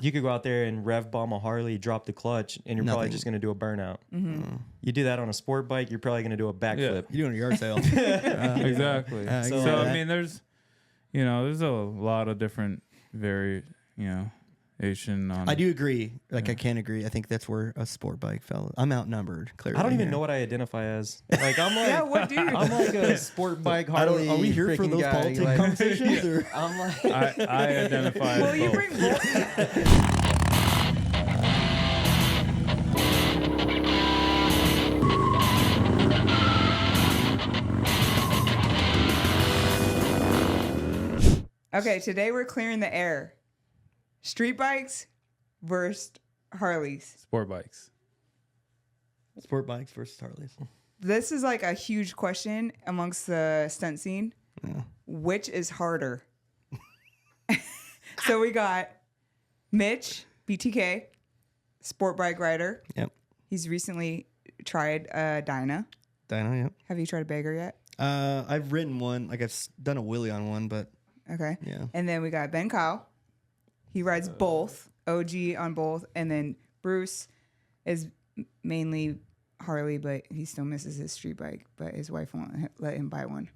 you could go out there and rev bomb a Harley, drop the clutch, and you're probably just going to do a burnout. You do that on a sport bike, you're probably going to do a backflip. You're doing a yard sale. Exactly. So I mean, there's a lot of different variation on. I do agree. Like, I can't agree. I think that's where a sport bike fell. I'm outnumbered, clearly. I don't even know what I identify as. Like, I'm like, Yeah, what do you? I'm like a sport bike Harley. Are we here for those guy. politics Like, conversations? Or? I'm like, I identify. Well, as you both. bring both. Okay, today we're clearing the air. Street bikes versus Harleys. Sport bikes. Sport bikes versus Harleys. This is like a huge question amongst the stunt scene. Yeah. Which is harder? So we got Mitch, BTK, sport bike rider. Yep. He's recently tried Dyna. Dino, yep. Have you tried a bagger yet? I've ridden one. Like, I've done a wheelie on one, but Okay. yeah. And then we got Ben Kyle. He rides both, OG on both. And then Bruce is mainly Harley, but he still misses his street bike, but his wife won't let him buy one.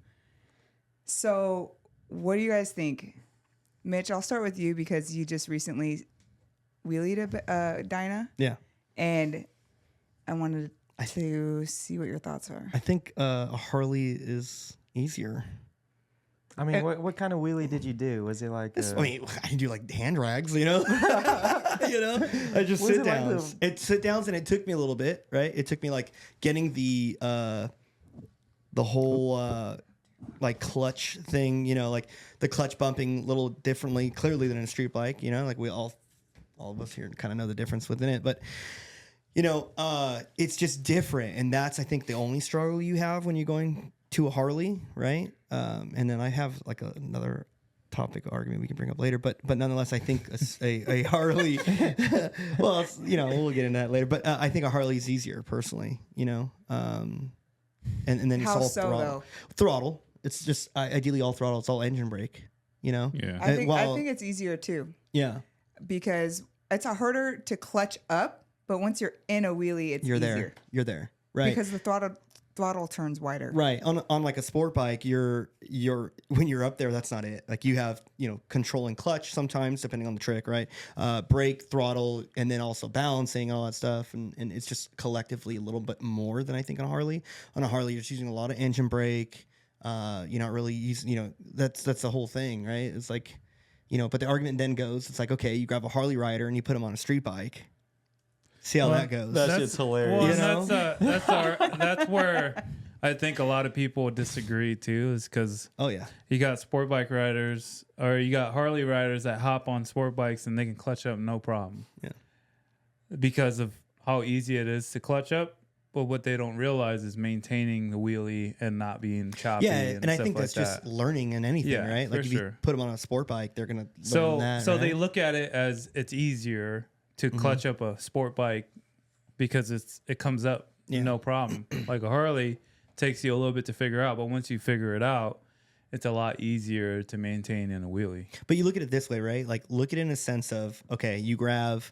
So what do you guys think? Mitch, I'll start with you because you just recently wheelied a Dyna. Yeah. And I wanted to see what your thoughts are. I think a Harley is easier. I mean, what kind of wheelie did you do? Was it like? I mean, I do like hand drags, you know. I just Was sit it like downs. It sit downs, and it took me a little bit, right? It took me like getting the whole like clutch thing, you know, like the clutch bumping a little differently, clearly than a street bike, you know, like we all of us here kind of know the difference within it, but you know, it's just different, and that's I think the only struggle you have when you're going to a Harley, right? And then I have like another topic argument we can bring up later, but nonetheless, I think a Harley. Well, you know, we'll get into that later. But I think a Harley is easier, personally. You know, and then How it's all so, though? throttle. It's just ideally all throttle. It's all engine brake. You know. Yeah. I think it's easier too. Yeah. Because it's harder to clutch up, but once you're in a wheelie, it's You're easier. there. You're there. Right. Because the throttle turns wider. Right. On like a sport bike, you're when you're up there, that's not it. Like you have, you know, control and clutch sometimes depending on the trick, right? Brake, throttle, and then also balancing and all that stuff. And it's just collectively a little bit more than I think on a Harley. On a Harley, you're just using a lot of engine brake. You're not really using, you know, that's the whole thing, right? It's like, you know, but the argument then goes, it's like, okay, you grab a Harley rider and you put him on a street bike. See how that goes. That shit's hilarious. Well, You know? that's where I think a lot of people disagree too, is because Oh yeah. you got sport bike riders or you got Harley riders that hop on sport bikes and they can clutch up no problem. Yeah. Because of how easy it is to clutch up. But what they don't realize is maintaining the wheelie and not being choppy. Yeah, and I stuff think like that's just that. learning in anything, Yeah, right? Like for if you sure. put them on a sport bike, they're gonna learn So that. so right? they look at it as it's easier to clutch up a sport bike because it comes up no problem. Like a Harley takes you a little bit to figure out, but once you figure it out, it's a lot easier to maintain in a wheelie. But you look at it this way, right? Like look at it in a sense of, okay, you grab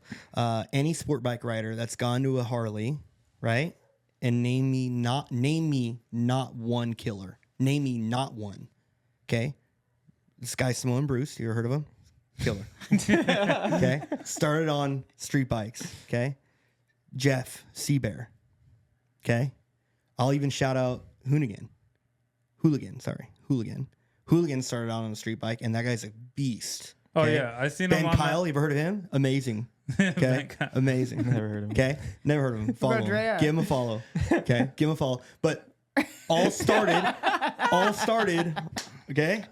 any sport bike rider that's gone to a Harley, right? And name me not one killer. Name me not one. Okay? This guy Samoan Bruce, you ever heard of him? Killer. Okay? Started on street bikes. Okay? Jeff Seabear. Okay? I'll even shout out Hooligan. Hooligan started out on a street bike, and that guy's a beast. Oh okay? yeah, I seen Ben him on Kyle, you ever heard of him? Amazing. Okay, amazing. Never heard of him. Okay, never heard of him. Follow him. Drea? Give him a follow. Okay, give him a follow. But all started. Okay,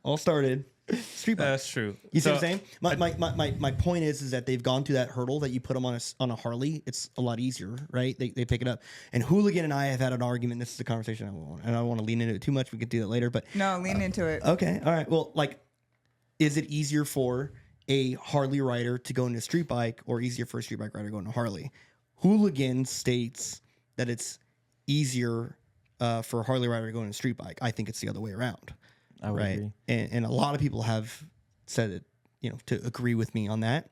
all started. Street bike. That's true. You see what I'm saying? My point is that they've gone through that hurdle that you put them on a Harley. It's a lot easier, right? They pick it up. And Hooligan and I have had an argument. This is a conversation I don't want to lean into it too much. We could do that later. But No, lean into it. okay, all right. Well, like, is it easier for a Harley rider to go into a street bike or easier for a street bike rider to go into a Harley? Hooligan states that it's easier for a Harley rider to go into a street bike. I think it's the other way around. I would agree. And a lot of people have said it, you know, to agree with me on that.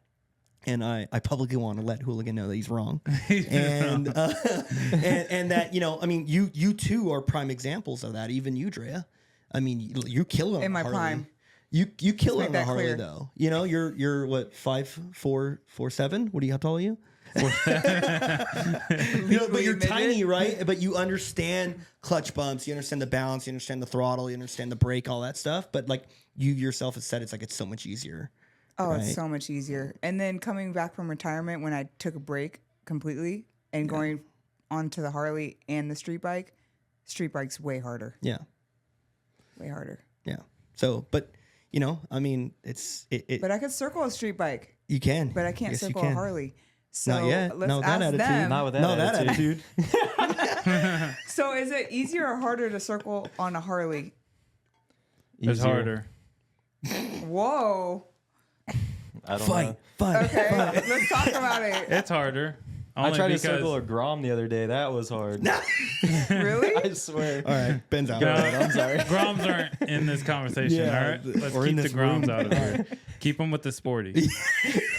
And I publicly want to let Hooligan know that he's wrong, and that I mean you two are prime examples of that. Even you, Drea. I mean you kill him in my Harley. prime. You kill him on a Harley clear. though. You're what 5'4", 4'7"? What how tall are you? But you're tiny, right? But you understand clutch bumps, you understand the balance, you understand the throttle, you understand the brake, all that stuff. But like you yourself have said, it's so much easier. Oh, right? It's so much easier. And then coming back from retirement when I took a break completely and going onto the Harley and the street bike's way harder. Yeah. Way harder. Yeah. So, but I mean, But I could circle a street bike. You can. But I can't Yes, you circle can. a Harley. So Not yet. let's No, that ask attitude. them. Not with that attitude. So is it easier or harder to circle on a Harley? It's Easier. harder. Whoa. I don't Fight. know. Fight. Okay, let's talk about it. It's harder. I Only tried to because- circle a Grom the other day. That was hard. Really? I swear. All right. Ben's out. No, I'm sorry. Groms aren't in this conversation. Yeah, all right, let's or in keep the this Groms room. out of here. Keep them with the sporty.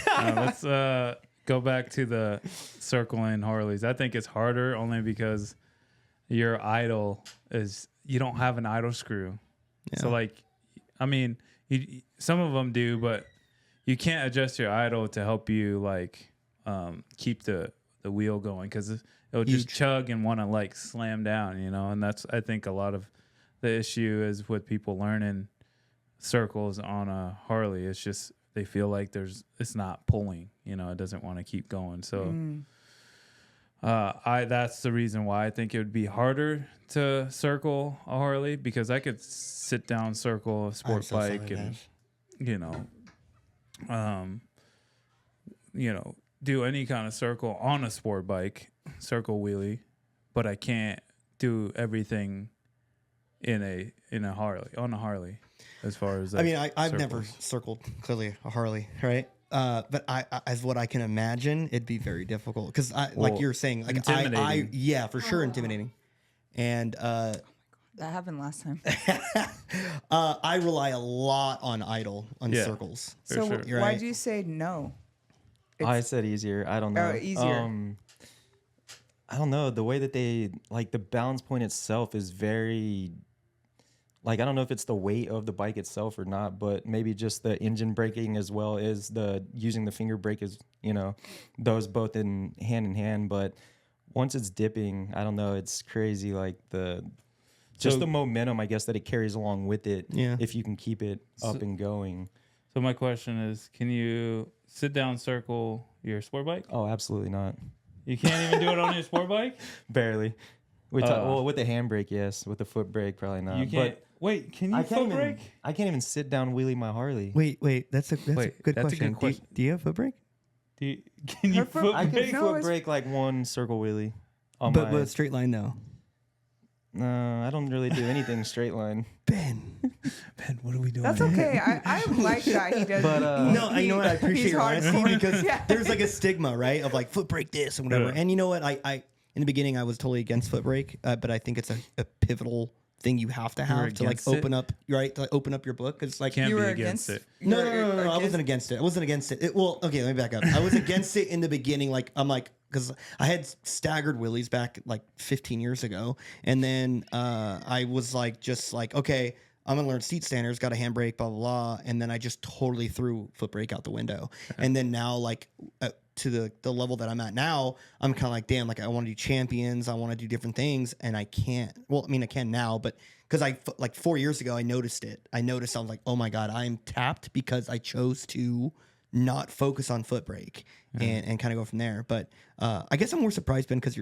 Let's go back to the circling Harleys. I think it's harder only because your idle is you don't have an idle screw. Yeah. So like, I mean, some of them do, but you can't adjust your idle to help you like keep the wheel going because it'll just chug and want to like slam down, and that's I think a lot of the issue is with people learning circles on a Harley. It's just they feel like it's not pulling, it doesn't want to keep going. So that's the reason why I think it would be harder to circle a Harley because I could sit down, circle a sport bike and do any kind of circle on a sport bike, circle wheelie, but I can't do everything in a Harley, on a Harley, as far as I mean, I've circles. never circled clearly a Harley, right? But I as what I can imagine, it'd be very difficult because like you're saying, like intimidating. yeah, for sure, intimidating. And That happened last time. I rely a lot on idle on Yeah. circles. So sure. You're why'd right. you say no? I said easier. I don't know. Easier. I don't know. The way that they like the balance point itself is very like I don't know if it's the weight of the bike itself or not, but maybe just the engine braking as well as the using the finger brake is those both in hand. But once it's dipping, I don't know. It's crazy. Like the momentum, I guess, that it carries along with it. Yeah. If you can keep it up and going. So my question is, can you sit down, circle your sport bike? Oh, absolutely not. You can't even do it on your sport bike? Barely. Well, with the handbrake, yes. With the foot brake, probably not. You can't. Wait, can you foot brake? I can't even sit down wheelie my Harley. Wait, that's a good that's a question. good question. Do you have foot brake? Can you foot I can brake? No, foot it's- brake like one circle wheelie. On But my, straight line though. no, I don't really do anything straight line. Ben, what are we doing? That's okay. I like that he does. But, no, you know what? I appreciate he's your honesty hardcore. because Yeah. there's like a stigma, right? Of like foot brake this and whatever. Yeah. And you know what? I in the beginning I was totally against foot brake, but I think it's a pivotal thing you have to have to like against it? open up, right? To like open up your book because like Can't You be were against against it. you No, were no, I against- wasn't against it. I wasn't against it. Well, okay, let me back up. I was against it in the beginning. Like, I'm like, because I had staggered wheelies back like 15 years ago. And then I was like, just like, okay, I'm going to learn seat standards, got a handbrake, blah, blah, blah. And then I just totally threw foot brake out the window. And then now, like, to the level that I'm at now, I'm kind of like, damn, like, I want to do champions. I want to do different things. And I can't. Well, I mean, I can now, but because like 4 years ago, I noticed it. I noticed I was like, oh my God, I'm tapped because I chose to not focus on foot brake and kind of go from there. But I guess I'm more surprised, Ben, because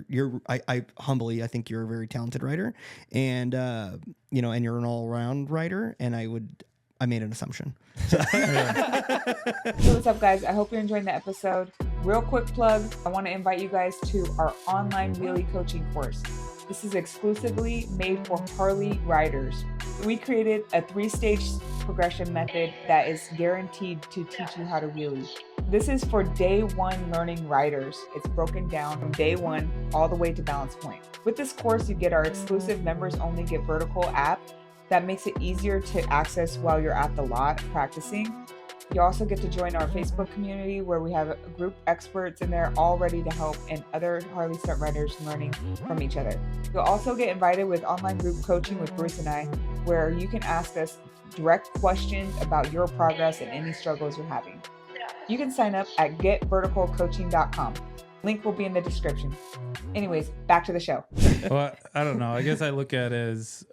I humbly, I think you're a very talented rider and, and you're an all around rider. And I made an assumption. So what's up, guys? I hope you're enjoying the episode. Real quick plug, I want to invite you guys to our online wheelie coaching course. This is exclusively made for Harley riders. We created a 3-stage progression method that is guaranteed to teach you how to wheelie. This is for day one learning riders. It's broken down from day one all the way to balance point. With this course, you get our exclusive members only Get Vertical app that makes it easier to access while you're at the lot practicing. You also get to join our Facebook community where we have a group experts in there all ready to help and other Harley stunt riders learning from each other. You'll also get invited with online group coaching with Bruce and I, where you can ask us direct questions about your progress and any struggles you're having. You can sign up at getverticalcoaching.com. Link will be in the description. Anyways, back to the show. Well, I don't know. I guess I look at it as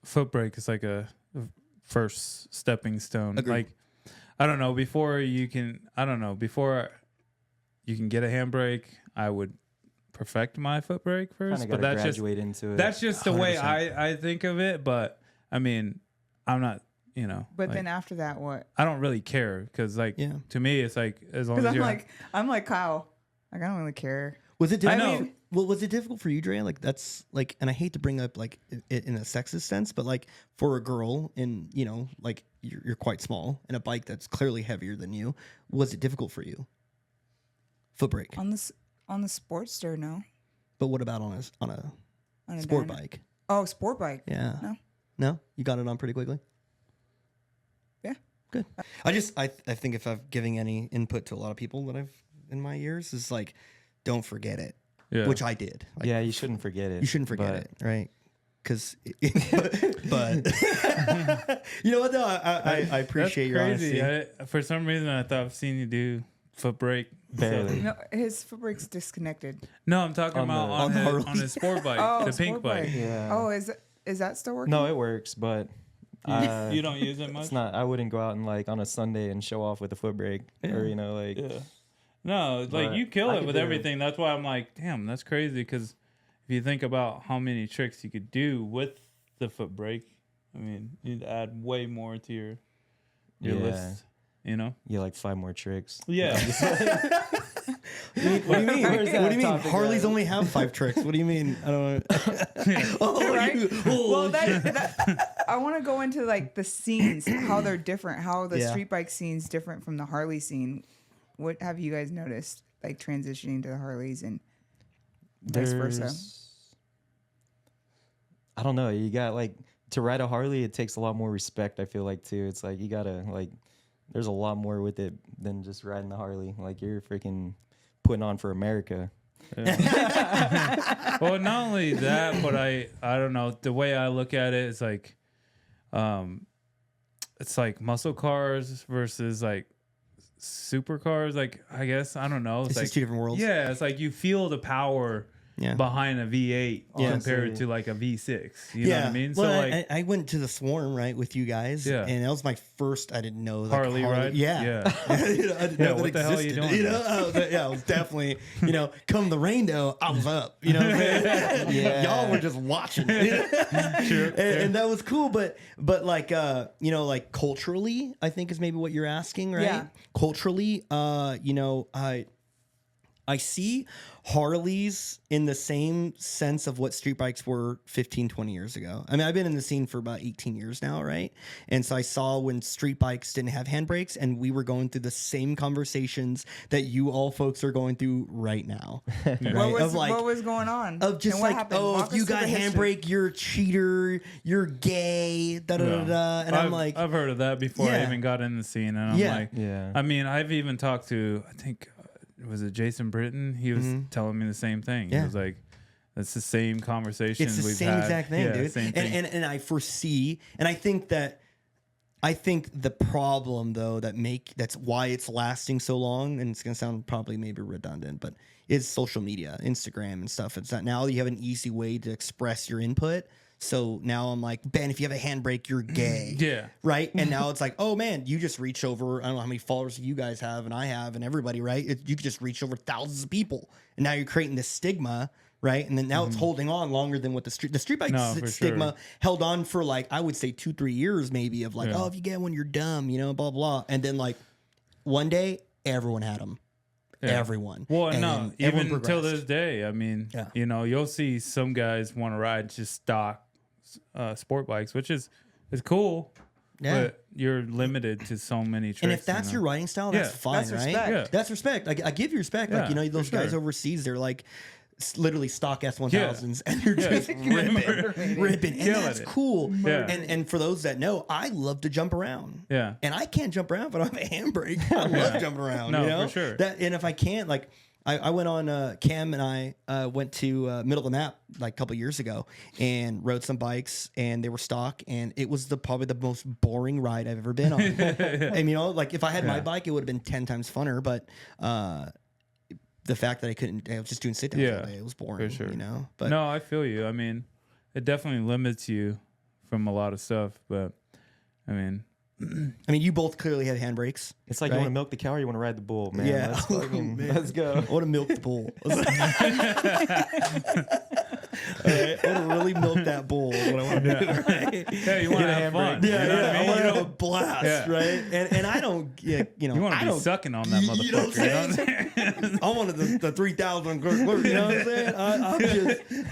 foot brake is like a first stepping stone. Agreed. Like, I don't know. Before you can get a handbrake, I would perfect my foot brake first. Kinda But gotta that's just graduate into it. that's just the way 100%. I think of it. But I mean, I'm not. But like, then after that, what? I don't really care because, like, Yeah. to me, it's like as long Because as I'm like Kyle. Like, I don't really care. Was it I difficult? know. Well, was it difficult for you, Drea? Like that's like, and I hate to bring up like it in a sexist sense, but like for a girl, and like you're quite small, and a bike that's clearly heavier than you, was it difficult for you? Foot brake. On the Sportster, no. But what about on a On a sport dyno- bike? Oh, sport bike. Yeah. No. No, you got it on pretty quickly. Yeah. Good. I think if I'm giving any input to a lot of people that I've in my years is like, don't forget it, Yeah. which I did. Like, Yeah, you shouldn't forget it. you shouldn't forget but it, right? Because, but you know what though, I appreciate your honesty. For some reason, I thought I've seen you do foot brake. Barely. No, his foot brake's disconnected. No, I'm talking On about the- on, on the his, Harley. on his sport bike, Oh, the sport pink bike. Yeah. Oh, is that still working? No, it works, but You don't use it much. it's not. I wouldn't go out and like on a Sunday and show off with a foot brake, or like. Yeah. No, it's like But you kill I it could with do it. everything. That's why I'm like, damn, that's crazy. Because if you think about how many tricks you could do with the foot brake, I mean, you'd add way more to your Yeah. list. Yeah, like 5 more tricks. Yeah. What do you mean? Where's that What do you mean? topic Harleys at? only have 5 tricks. What do you mean? I don't know. Oh, Right? oh, Well, that I want to go into like the scenes, how they're different, how the Yeah. street bike scene's different from the Harley scene. What have you guys noticed, like transitioning to the Harleys and vice versa? I don't know. You got like to ride a Harley, it takes a lot more respect. I feel like too. It's like you gotta like. There's a lot more with it than just riding the Harley. Like you're freaking putting on for America. Well, not only that, but I don't know. The way I look at it is like, it's like muscle cars versus like supercars. Like I guess I don't know. It's like just 2 different worlds. yeah, it's like you feel the power Yeah. behind a V8 Yeah. compared to like a V6. You know what I mean? So Well, like I went to the Swarm right with you guys. Yeah. And that was my first. I didn't know like, Harley ride? Yeah. Yeah. You know, I didn't Yeah, know that what the hell are you existed, doing, I was definitely, come the rain though, I was up. You know what I'm saying? Yeah. Y'all were just watching. Sure. And that was cool, but like like culturally, I think is maybe what you're asking, right? Yeah. Culturally, I see Harleys in the same sense of what street bikes were 15, 20 years ago. I mean, I've been in the scene for about 18 years now, right? And so I saw when street bikes didn't have handbrakes, and we were going through the same conversations that you all folks are going through right now. Right? What was going on? Of just And what like, happened? oh, Walk if us you through got the history. handbrake, you're a cheater, you're gay, da da da da. And I'm like, I've heard of that before I Yeah. even got in the scene, and I'm Yeah. like, Yeah. I mean, I've even talked to, I think, was it Jason Britton? He was telling me the same thing. Yeah. He was like, it's the same conversation it's the we've same had. exact thing, Yeah, dude. Same thing. And I foresee, and I think the problem though that's why it's lasting so long, and it's gonna sound probably maybe redundant, but is social media, Instagram and stuff. It's that now you have an easy way to express your input. So now I'm like, Ben, if you have a handbrake, you're gay. Yeah. Right. And now it's like, oh man, you just reach over. I don't know how many followers you guys have and I have and everybody, right? You could just reach over thousands of people. And now you're creating this stigma, right? And then now it's holding on longer than what the street bike No, for stigma sure. held on for like, I would say 2-3 years maybe of like, Yeah. oh, if you get one, you're dumb, blah, blah. And then like one day, everyone had them. Yeah. Everyone. Well, And no, then everyone even till progressed. this day. I mean, Yeah. you'll see some guys want to ride just stock sport bikes, which is cool. Yeah. But you're limited to so many tricks. And if that's your riding style, that's Yeah. fine, That's right? respect. Yeah. That's respect. I give you respect. Yeah, Like, those for guys sure. overseas, they're like, literally stock S1000s, and they're just ripping, and that's cool. Yeah. And for those that know, I love to jump around. Yeah. And I can't jump around, but I have a handbrake. I love jumping around. No, you know? for sure. That, and if I can't, like, I went on, Cam and I went to middle of the map like a couple years ago and rode some bikes, and they were stock, and it was probably the most boring ride I've ever been on. And, you know, like if I had my bike, it would have been 10 times funner, but the fact that I was just doing sit downs all day, it was boring, for sure. you know? But no, I feel you. I mean, it definitely limits you from a lot of stuff, but I mean, you both clearly have handbrakes. It's like you want to milk the cow or you want to ride the bull, man. Yeah. Let's go. I want to milk the bull. All right, I want to really milk that bull is what I want to do. Right? Yeah, you want to have fun. Yeah, you know what I I mean? want to have a blast, right? And I don't, you know, You want to be sucking on that motherfucker. You know what I'm saying? I wanted the 3,000. You know what I'm saying?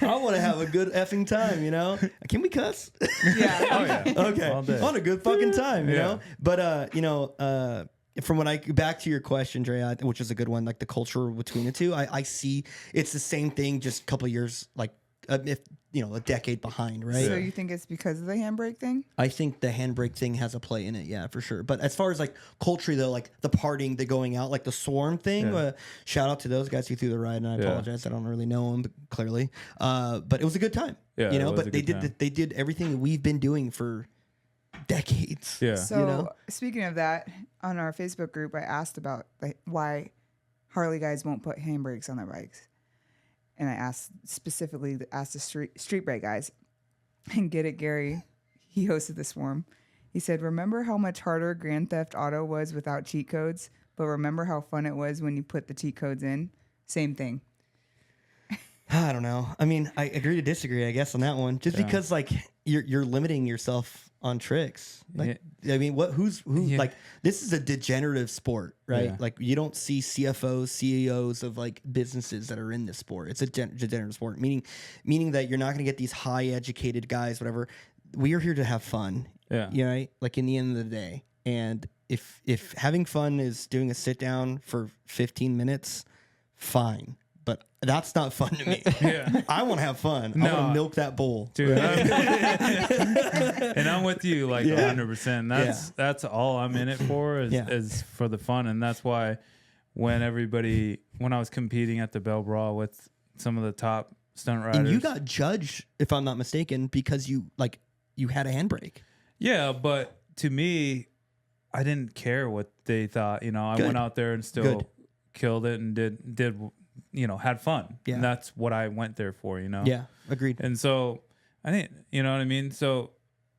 I want to have a good effing time. You know? Can we cuss? Yeah. Oh yeah. Okay. All day. I want a good fucking time. You Yeah. know? But you know, from when I back to your question, Drea, which is a good one, like the culture between the two, I see it's the same thing, just a couple of years, like if you know, a decade behind, right? So you think it's because of the handbrake thing? I think the handbrake thing has a play in it, yeah, for sure. But as far as like culturally though, like the partying, the going out, like the swarm thing, shout out to those guys who threw the ride, and I apologize, I don't really know them, but clearly, but it was a good time, you know. But they did everything that we've been doing for decades. Yeah. So you know? speaking of that, on our Facebook group, I asked about like why Harley guys won't put handbrakes on their bikes, and I asked the street brake guys, and get it, Gary, he hosted this forum. He said, "Remember how much harder Grand Theft Auto was without cheat codes, but remember how fun it was when you put the cheat codes in? Same thing." I don't know. I mean, I agree to disagree, I guess, on that one. Just because like you're limiting yourself on tricks. Like, I mean, who? Like, this is a degenerative sport, right? Yeah. Like, you don't see CFOs, CEOs of like businesses that are in this sport. It's a degenerative sport, meaning that you're not going to get these high educated guys, whatever. We are here to have fun. Yeah. You know, right? Like in the end of the day, and if having fun is doing a sit down for 15 minutes, fine. But that's not fun to me. Yeah. I want to have fun. I want to milk that bull. Dude, and I'm with you like 100%. That's all I'm in it for is for the fun. And that's why when I was competing at the Bell Brawl with some of the top stunt riders. And you got judged, if I'm not mistaken, because you had a handbrake. Yeah, but to me, I didn't care what they thought. You know, I went out there and still killed it and did you know, had fun. Yeah. And that's what I went there for, you know? Yeah, agreed. And so I didn't, you know what I mean? So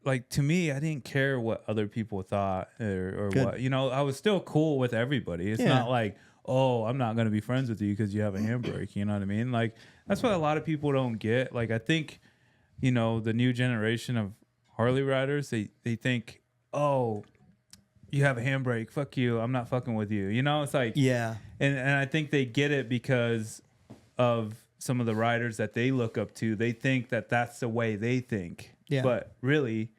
like to me, I didn't care what other people thought or what, you know, I was still cool with everybody. It's not like, oh, I'm not going to be friends with you because you have a handbrake. You know what I mean? Like that's what a lot of people don't get. Like I think, you know, the new generation of Harley riders, they think, oh, you have a handbrake, fuck you, I'm not fucking with you. You know, it's like, and I think they get it because of some of the riders that they look up to. They think that that's the way they think. Yeah. But really,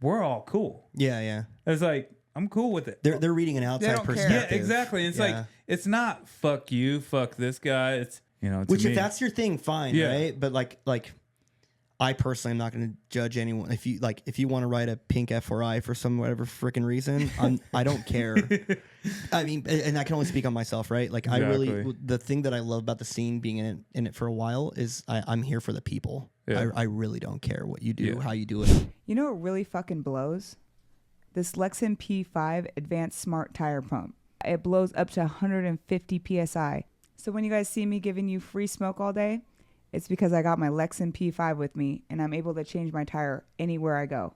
we're all cool. Yeah. It's like, I'm cool with it. They're reading an outside perspective. Yeah, exactly. It's like, it's not fuck you, fuck this guy. It's, you know, which if that's your thing, fine, right? But like I personally am not going to judge anyone. If you want to ride a pink F4i for some whatever freaking reason, I don't care. I mean, and I can only speak on myself, right? Like I really, the thing that I love about the scene, being in it for a while, is I'm here for the people. Yeah. I really don't care what you do, how you do it. You know what really fucking blows? This Lexen P5 Advanced Smart Tire Pump. It blows up to 150 PSI. So when you guys see me giving you free smoke all day, it's because I got my Lexen P5 with me and I'm able to change my tire anywhere I go.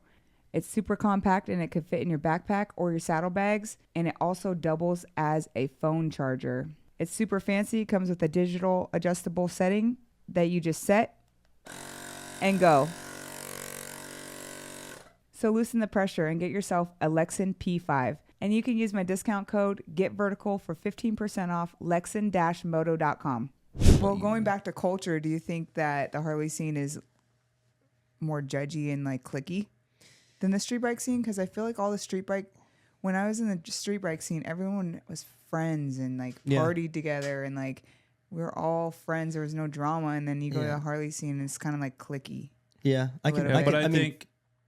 It's super compact and it could fit in your backpack or your saddlebags, and it also doubles as a phone charger. It's super fancy, comes with a digital adjustable setting that you just set and go. So loosen the pressure and get yourself a Lexen P5. And you can use my discount code GETVERTICAL for 15% off lexen-moto.com. Well, going back to culture, do you think that the Harley scene is more judgy and like clicky than the street bike scene? Because I feel like all the street bike, when I was in the street bike scene, everyone was friends and like partied together and like we're all friends. There was no drama, and then you go to Yeah. the Harley scene, and it's kind of like clicky. Yeah, I can. little I bit. can but I mean, think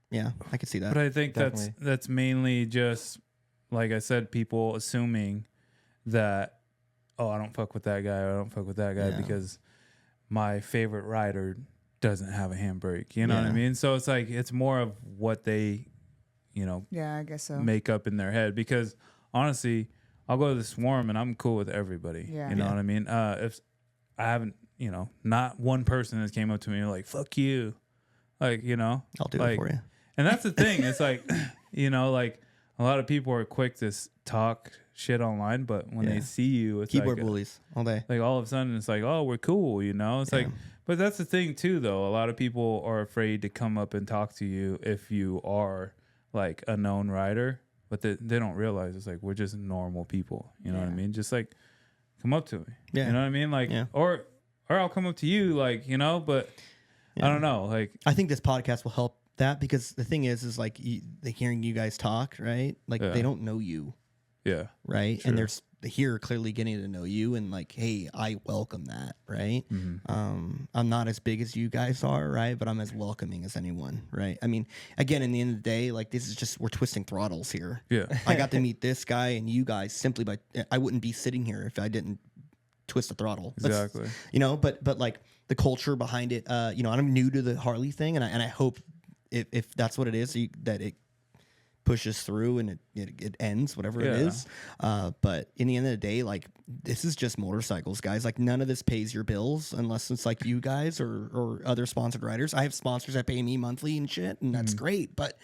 yeah, I can see that. But I think Definitely. that's mainly just, like I said, people assuming that, oh, I don't fuck with that guy, or I don't fuck with that guy Yeah. because my favorite rider doesn't have a handbrake. You know what I Yeah. mean? So it's like it's more of what they, Yeah, I guess so. make up in their head. Because honestly, I'll go to the Swarm and I'm cool with everybody. Yeah. You know Yeah. what I mean? If I haven't, not one person has came up to me like, fuck you. Like, I'll do like, it for you. And that's the thing. It's like, like a lot of people are quick to talk shit online, but when Yeah. they see you, it's Keyboard like, bullies all day. like all of a sudden it's like, oh, we're cool, It's like, but that's the thing too, though. A lot of people are afraid to come up and talk to you if you are like a known rider, but they don't realize it's like we're just normal people. You know what I Yeah. mean? Just like come up to me. Yeah. You know what I mean? Like, Yeah. or I'll come up to you, like, but I don't know, like. I think this podcast will help that because the thing is like hearing you guys talk, right? Like Yeah. they don't know you, Yeah. right? Sure. And they're here clearly getting to know you, and like, hey, I welcome that, right? Mm-hmm. I'm not as big as you guys are, right? But I'm as welcoming as anyone, right? I mean, again, in the end of the day, like this is just we're twisting throttles here. Yeah. I got to meet this guy and you guys simply by I wouldn't be sitting here if I didn't twist the throttle. Exactly. But like the culture behind it, I'm new to the Harley thing, and I hope if that's what it is, that it pushes through and it ends, whatever it Yeah. is. But in the end of the day, like this is just motorcycles, guys. Like none of this pays your bills unless it's like you guys or other sponsored riders. I have sponsors that pay me monthly and shit, and that's great. But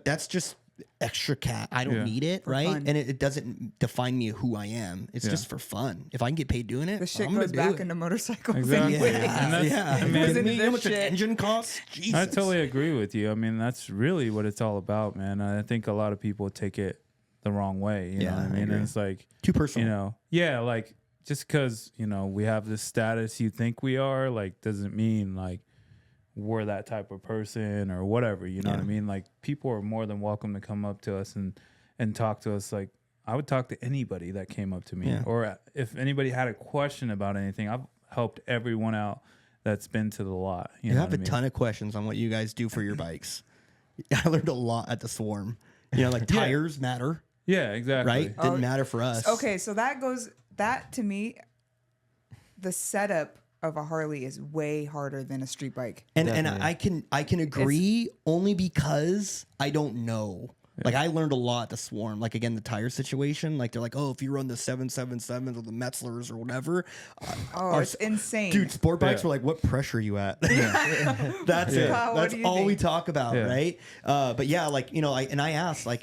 that's just extra cat. I don't Yeah. need it, right? fun. And it doesn't define me who I am. It's Yeah. just for fun. If I can get paid doing it, The shit I'm gonna goes do back it. into motorcycles. Exactly. anyway. And that's- yeah. I mean- You Into know how much this an shit. engine costs? Jesus. I totally agree with you. I mean, that's really what it's all about, man. I think a lot of people take it the wrong way. You know Yeah, what I I mean? agree. And it's like, Too personal. yeah, like just because, we have this status you think we are, like, doesn't mean like we're that type of person or whatever. You know what I mean? Like, people are more than welcome to come up to us and talk to us. Like, I would talk to anybody that came up to me, Yeah. or if anybody had a question about anything. I've helped everyone out that's been to the lot. You You know have what a I mean? ton of questions on what you guys do for your bikes. I learned a lot at the Swarm. Like tires matter, Yeah, exactly. right? Didn't matter for us. Okay, so that to me, the setup of a Harley is way harder than a street bike. And Definitely. I can agree only because I don't know. Like I learned a lot at the Swarm. Like again, the tire situation. Like they're like, oh, if you run the 777s or the Metzlers or whatever, Oh, it's insane. dude, sport bikes Yeah. were like, what pressure are you at? That's it. Kyle, what That's do you all we think? talk about, Yeah. right? But yeah, like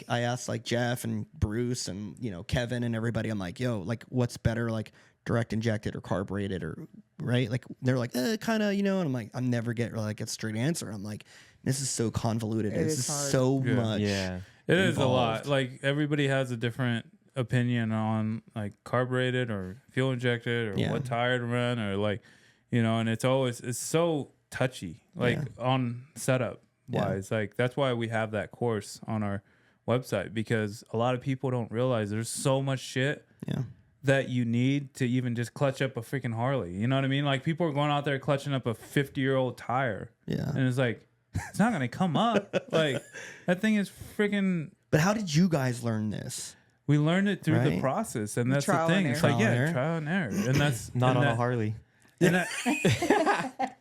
I asked Jeff and Bruce and Kevin and everybody. I'm like, yo, like what's better, like direct injected or carbureted or right? Like they're like, kind of, and I'm like, I'm never get like a straight answer. I'm like, this is so convoluted. It This is is hard. so Yeah. much. Yeah. It is a lot. involved. Like everybody has a different opinion on like carbureted or fuel injected or Yeah. what tire to run or like, and it's so touchy, like on setup wise. Like that's why we have that course on our website, because a lot of people don't realize there's so much shit Yeah. that you need to even just clutch up a freaking Harley. You know what I mean? Like people are going out there clutching up a 50-year-old tire. Yeah. And it's like, it's not going to come up. Like that thing is freaking. But how did you guys learn this? We learned it through the Right. process, and that's the trial and thing. It's error. like, Trial and error. trial and error, and that's Not and on that, a Harley. And, that,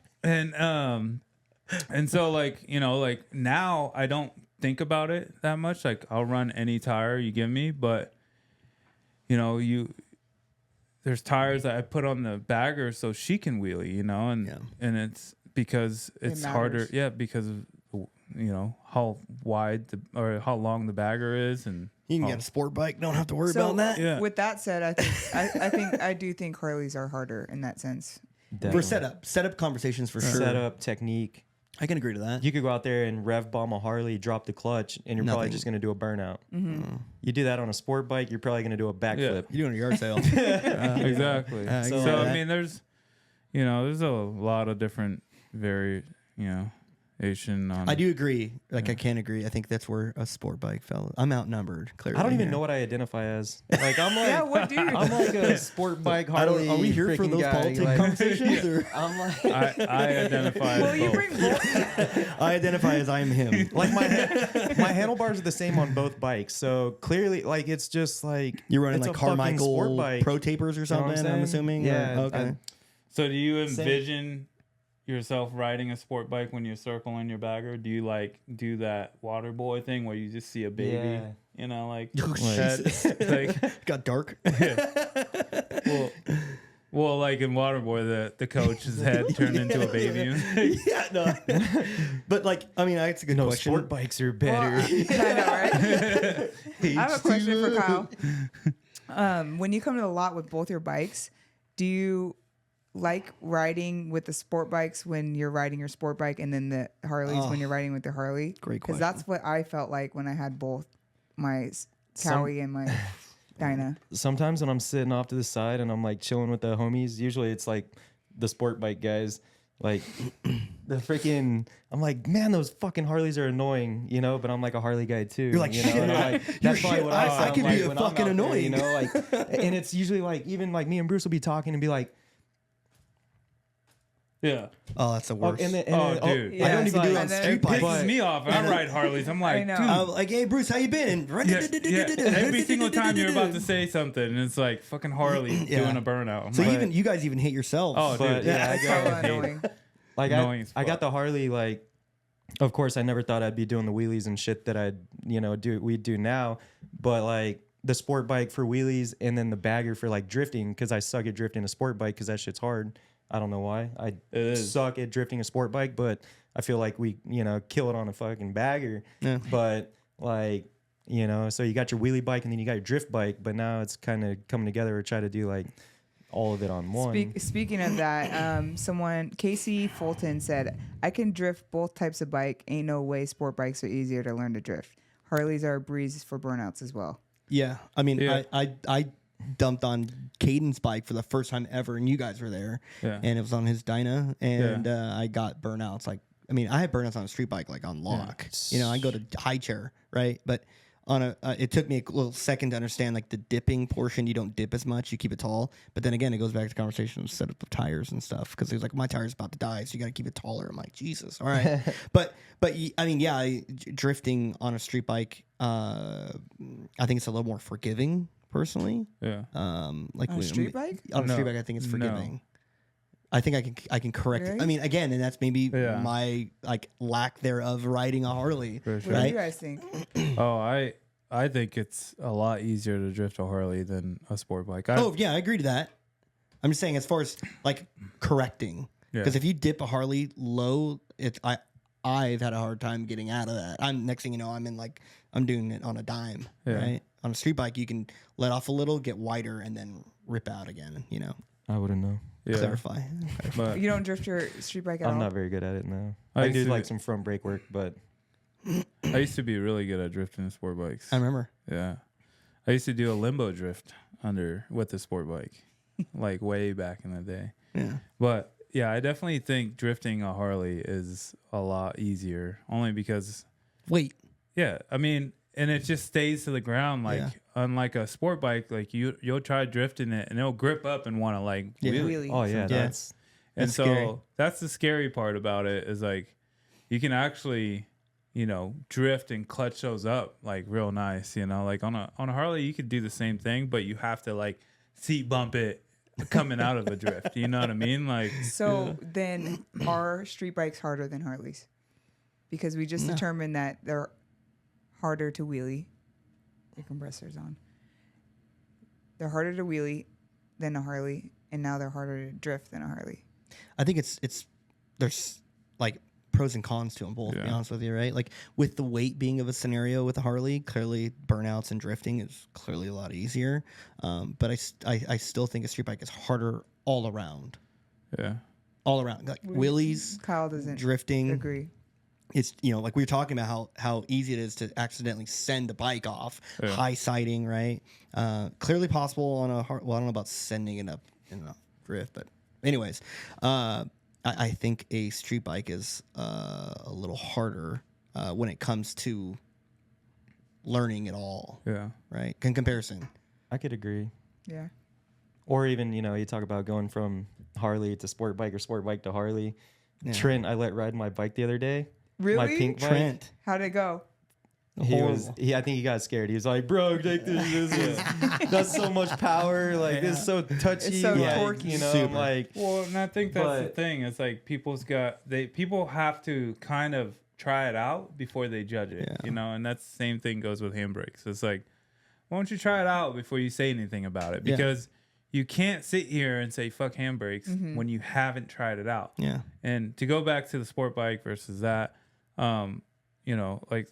and so like like now I don't think about it that much. Like I'll run any tire you give me, but there's tires that I put on the bagger so she can wheelie, and it's because it's harder, matters. because of how wide or how long the bagger is, and You can get a sport bike, don't have to worry So about that. Yeah. with that said, I do think Harleys are harder in that sense. For Definitely. setup conversations for sure. Setup, technique. I can agree to that. You could go out there and rev bomb a Harley, drop the clutch, and you're probably Nothing. just going to do a burnout. You do that on a sport bike, you're probably going to do a backflip. You're doing a yard sale. exactly. I So get I that. mean, there's a lot of different on. I do agree. Like I can agree. I think that's where a sport bike fell. I'm outnumbered. Clearly, I don't even here. know what I identify as. Like I'm like, Yeah, what do you? I'm like a sport bike I don't. Harley. Are we here for freaking those guy. politics Like, conversations? Or? I'm like, I identify Well, as you both. bring both. I identify as I am him. like my handlebars are the same on both bikes. So clearly, like it's just like You're running it's like a fucking sport Carmichael bike. Pro Tapers or You know what something. I'm saying? assuming. Yeah. Or- okay. So do you envision yourself riding a sport bike when you're circling your bagger? Do you like do that water boy thing where you just see a baby? Yeah. You know, like, Oh, that- Jesus. like Got dark. well, like in Waterboy, the coach's head turned into a baby. Yeah, no. But like, I mean, that's a good no, question. sport bikes are better. Well, I know, right? I have a question for Kyle. When you come to the lot with both your bikes, do you like riding with the sport bikes when you're riding your sport bike, and then the Harleys when you're riding with the Harley? Great Because question. that's what I felt like when I had both my Cowie and my Dyna. Sometimes when I'm sitting off to the side and I'm like chilling with the homies, usually it's like the sport bike guys. Like the freaking, I'm like, man, those fucking Harleys are annoying, you know. But I'm like a Harley guy too. You're like, you know? shit, And I'm like, you're that's probably shit. what I sound could be like a when I'm fucking out there, annoying. you know. Like, and it's usually like even like me and Bruce will be talking and be like, Yeah. Oh, that's the worst. and then, Dude. Yeah, I don't it's even do it like- on and then- street It bikes. pisses me off. I ride Harleys. I'm like, I know. dude. I'm like, hey, Bruce, how you been? Every single time you're about to say something, and it's like fucking Harley Yeah. doing a burnout. I'm So like, you guys even hate yourselves. oh, but dude, yeah, That's I so got annoying. like Annoying as I got fuck. the Harley. Like, of course, I never thought I'd be doing the wheelies and shit that I'd we do now. But like the sport bike for wheelies, and then the bagger for like drifting, because I suck at drifting a sport bike because that shit's hard. I don't know why. I is. suck at drifting a sport bike, but I feel like we, kill it on a fucking bagger. Yeah. But like, so you got your wheelie bike and then you got your drift bike, but now it's kind of coming together to try to do like all of it on one. Speaking of that, Casey Fulton said, I can drift both types of bike. Ain't no way sport bikes are easier to learn to drift. Harleys are a breeze for burnouts as well. Yeah. I mean, Yeah. I dumped on Caden's bike for the first time ever, and you guys were there. Yeah. And it was on his Dyna, and I got burnouts. Like, I mean, I had burnouts on a street bike, like on lock. I go to high chair, right? But on a, it took me a little second to understand like the dipping portion. You don't dip as much; you keep it tall. But then again, it goes back to the conversation of setup of tires and stuff. Because he was like, my tire's about to die, so you got to keep it taller. I'm like, Jesus, all right. but I mean, yeah, drifting on a street bike, I think it's a little more forgiving. Personally, Yeah. like On a street bike? On a No. street bike, I think it's No. forgiving. I think I can correct it. Really? I mean, again, and that's maybe Yeah. my like lack thereof riding a Harley. For sure. What do Right? you guys think? Oh, I think it's a lot easier to drift a Harley than a sport bike. Oh yeah, I agree to that. I'm just saying as far as like correcting, Yeah. because if you dip a Harley low, I've had a hard time getting out of that. Next thing you know, I'm doing it on a dime, Yeah. right? On a street bike, you can let off a little, get wider, and then rip out again. I wouldn't know. yeah. Clarify. But You don't drift your street bike at all? I'm not very good at it now. I I used do to like be- some front brake work, but I used to be really good at drifting sport bikes. I remember. Yeah. I used to do a limbo drift with the sport bike, like way back in the day. Yeah. But yeah, I definitely think drifting a Harley is a lot easier, only because, Wait. yeah, I mean, and it just stays to the ground. Like, Yeah. unlike a sport bike, like you'll try drifting it and it'll grip up and want to like Yeah. wheelie. Wheelie. oh yeah, that's And That's so scary. that's the scary part about it is like you can actually, drift and clutch those up like real nice, like on a Harley you could do the same thing, but you have to like seat bump it coming out of a drift. You know what I mean? Like So then are street bikes harder than Harleys? Because we just determined that they're harder to wheelie. The compressor's on. They're harder to wheelie than a Harley, and now they're harder to drift than a Harley. I think it's there's like pros and cons to them both. To be Yeah. honest with you, right? Like with the weight being of a scenario with a Harley, clearly burnouts and drifting is clearly a lot easier. But I still think a street bike is harder all around. yeah. All around, like wheelies, Kyle doesn't drifting. agree. It's like we were talking about how easy it is to accidentally send a bike off, Yeah. high siding, right? Clearly possible on a well, I don't know about sending it up in a drift, but anyways, I think a street bike is a little harder when it comes to learning it all. Yeah. Right. In comparison. I could agree. Yeah. Or even, you talk about going from Harley to sport bike or sport bike to Harley. Yeah. Trent, I let ride my bike the other day. Really? My pink bike. Trent. How'd it go? I think he got scared. He was like, bro, like, that's so much power. Like, this is so touchy. It's so like, torquey. I'm Super. like, Well, and I think that's the But- thing. It's like people have to kind of try it out before they judge it, Yeah. and that's the same thing goes with handbrakes. It's like, why don't you try it out before you say anything about it? Yeah. Because you can't sit here and say fuck handbrakes when you haven't tried it out. Yeah. And to go back to the sport bike versus that, like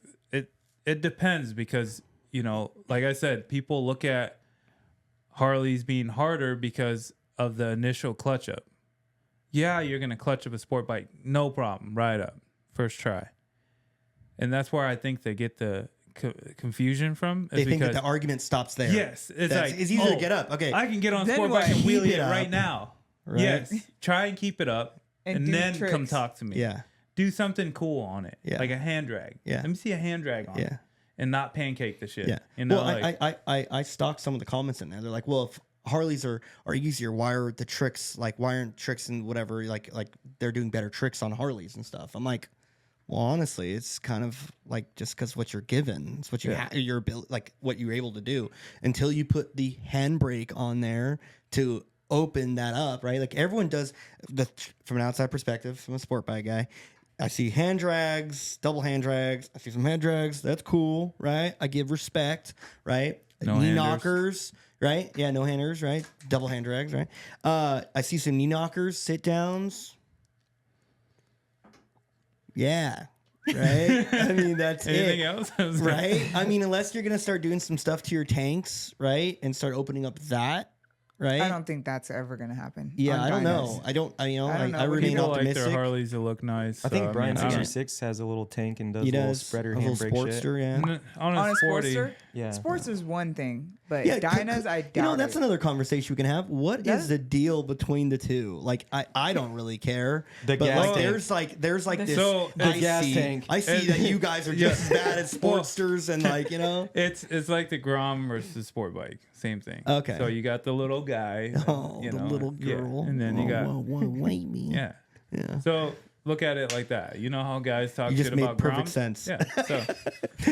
it depends because, like I said, people look at Harleys being harder because of the initial clutch up. Yeah, you're going to clutch up a sport bike. No problem. Ride up. First try. And that's where I think they get the confusion from. They think that the argument stops there. Yes. It's easier to get up. Okay. I can get on a Then sport what? bike and Keep wheelie it it up. right now. Right? Yes. Try and keep it up And and do then come tricks. talk to me. Yeah. Do something cool on it. Yeah. Like a hand drag. Yeah. Let me see a hand drag on Yeah. it. And not pancake the shit. Yeah. Well, I stalked some of the comments in there. They're like, well, if Harleys are easier, why aren't tricks and whatever, like they're doing better tricks on Harleys and stuff? I'm like, well, honestly, it's kind of like just because what you're given, it's what your ability, like what you're able to do until you put the handbrake on there to open that up, right? Like everyone does from an outside perspective, from a sport bike guy. I see hand drags, double hand drags. I see some hand drags. That's cool, right? I give respect, right? No knee handers. knockers, right? Yeah, no handers, right? Double hand drags, right? I see some knee knockers, sit downs. Yeah, right? I mean, that's anything it. else? Right? I mean, unless you're going to start doing some stuff to your tanks, right? And start opening up that, right? I don't think that's ever going to happen. Yeah, on I don't dynos. know. I don't know. I remain People like optimistic. their Harleys to look nice. I think so, Brian I don't- 66 has a little tank and does He a little does. spreader a little handbrake Sportster, shit. yeah. On On a a sporty. Sportster? Yeah. Sports is one thing, but Yeah, dynos, I doubt that's it. another conversation we can have. What That- is the deal between the two? Like, I don't really care. The but gas like, tank. there's like this. So, the I gas see, tank. I see that you guys are just as bad as Sportsters and like It's like the Grom versus sport bike. Same thing. Okay. So you got the little guy. Oh, you the know, little yeah, girl. and then you got wait me. yeah. Yeah. So look at it like that. You know how guys talk You just shit made about perfect Groms? sense. Yeah. So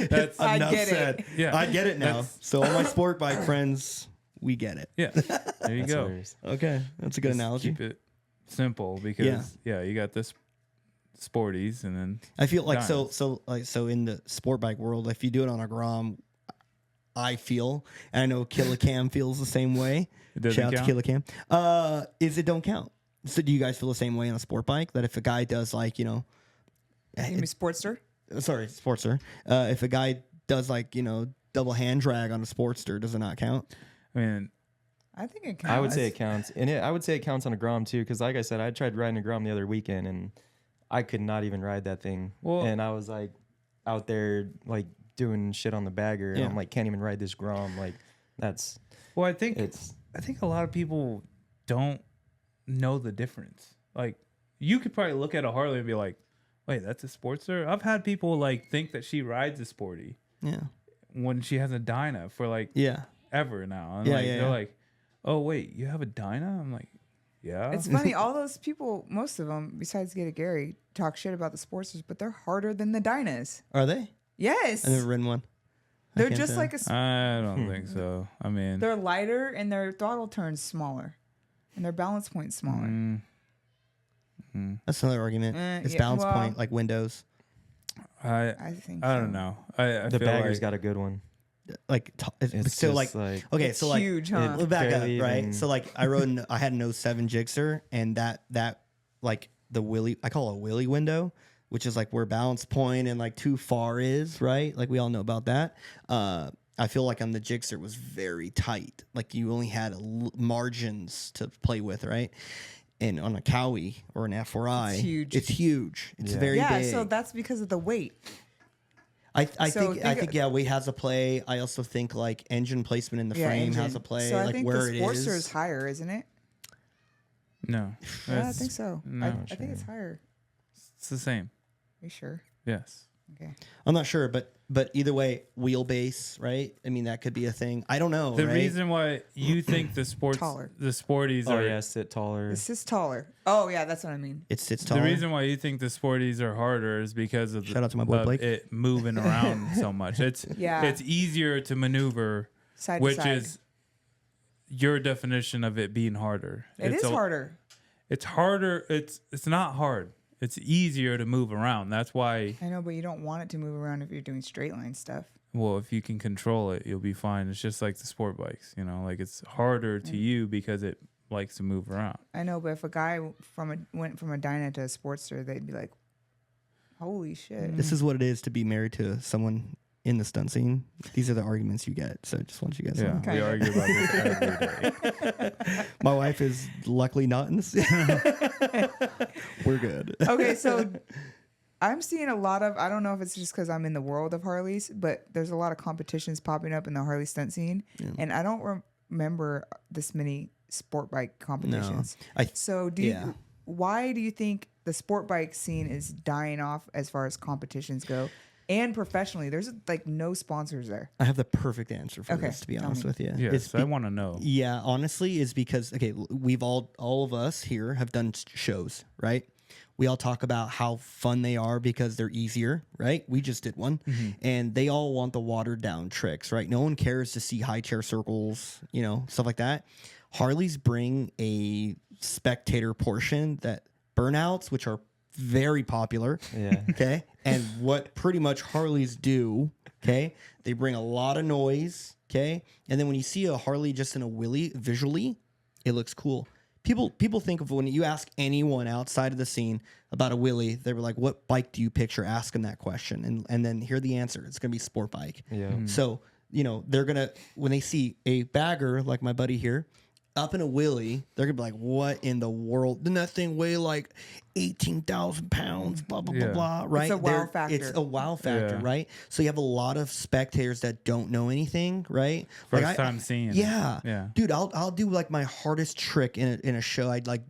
that's I Enough get it. said. Yeah. I get it now. That's- So all my sport bike friends, we get it. yeah. There you That's go. hilarious. Okay, that's a good Just analogy. Keep it simple because you got this sporties and then I feel like Dynos. so in the sport bike world, if you do it on a Grom, I feel, and I know Killicam feels the same way. It doesn't Shout out count? to Killicam. Is it don't count? So do you guys feel the same way on a sport bike that if a guy does like You mean Sportster? sorry, Sportster, if a guy does like double hand drag on a Sportster, does it not count? I mean I think it counts. I would say it counts. And I would say it counts on a Grom too, because like I said, I tried riding a Grom the other weekend and I could not even ride that thing. Well- and I was like out there like doing shit on the bagger and Yeah. I'm like, can't even ride this Grom. Like that's well I think it's a lot of people don't know the difference. Like you could probably look at a Harley and be like, wait, that's a Sportster? I've had people like think that she rides a sporty Yeah, when she has a Dyna for like yeah. ever now. And Yeah, like yeah, they're yeah. like, oh wait, you have a Dyna? I'm like, yeah. It's funny. All those people, most of them, besides Get It Gary, talk shit about the Sportsters, but they're harder than the Dynas. Are they? Yes. I've never ridden one. I They're can't just tell. like a. I don't think so. I mean, They're lighter and their throttle turns smaller, and their balance point's smaller. That's another argument. It's yeah, balance well- point like Windows. I think. don't know. I the feel bagger's like, got a good one. Like It's so just like okay, It's so like huge, huh? We'll back up, barely right? even- So like I had an 07 Gixxer, and that like the Wheelie, I call it a Wheelie window, which is like where balance point and like too far is, right? Like we all know about that. I feel like on the Gixxer it was very tight, like you only had margins to play with, right? And on a Cowie or an F4i, It's huge. It's huge. It's Yeah. very Yeah, big. so that's because of the weight. I So think yeah, weight has a play. I also think like engine placement in the frame has a play, So I like think where the it Sportster is. is higher, isn't it? No. Yeah, I think so. No, I think it's higher. it's the same. Are you sure? Yes. Okay. I'm not sure, but either way, wheelbase, right? I mean, that could be a thing. I don't know. The right? reason why you think the sporties Oh are yeah, sit taller. This is taller. Oh yeah, that's what I mean. It sits taller. the reason why you think the sporties are harder is because of Shout out to my boy of Blake. it moving around so much. It's easier to maneuver, Side to which side. is your definition of it being harder. It is harder. It's harder. It's not hard. It's easier to move around. That's why. I know, but you don't want it to move around if you're doing straight line stuff. Well, if you can control it, you'll be fine. It's just like the sport bikes, like it's harder to you because it likes to move around. I know, but if a guy went from a Dyna to a Sportster, they'd be like, "Holy shit!" This is what it is to be married to someone in the stunt scene. These are the arguments you get. So just want you guys to know. We argue about this every day. My wife is luckily not in the scene. We're good. Okay, so I'm seeing a lot of, I don't know if it's just because I'm in the world of Harleys, but there's a lot of competitions popping up in the Harley stunt scene. Yeah. And I don't remember this many sport bike competitions. No. So why do you think the sport bike scene is dying off as far as competitions go? And professionally, there's like no sponsors there. I have the perfect answer for this, to be honest with you. Yes, I want to know. Yeah, honestly, is because, we've all of us here have done shows, right? We all talk about how fun they are because they're easier, right? We just did one. Mm-hmm. And they all want the watered down tricks, right? No one cares to see high chair circles, stuff like that. Harleys bring a spectator portion that burnouts, which are very popular. Yeah. Okay. And what pretty much Harleys do, okay, they bring a lot of noise. Okay. And then when you see a Harley just in a wheelie, visually, it looks cool. People think of, when you ask anyone outside of the scene about a wheelie, they were like, what bike do you picture? Ask them that question. And then hear the answer. It's going to be sport bike. Yeah. Mm-hmm. So, they're going to, when they see a bagger like my buddy here, up in a wheelie, they're gonna be like, "What in the world? Didn't that thing weigh like 18,000 pounds?" Blah blah blah blah. Right? It's a wow factor. It's a wow factor, right? So you have a lot of spectators that don't know anything, right? First time seeing. Yeah, dude. I'll do like my hardest trick in a show. I'd like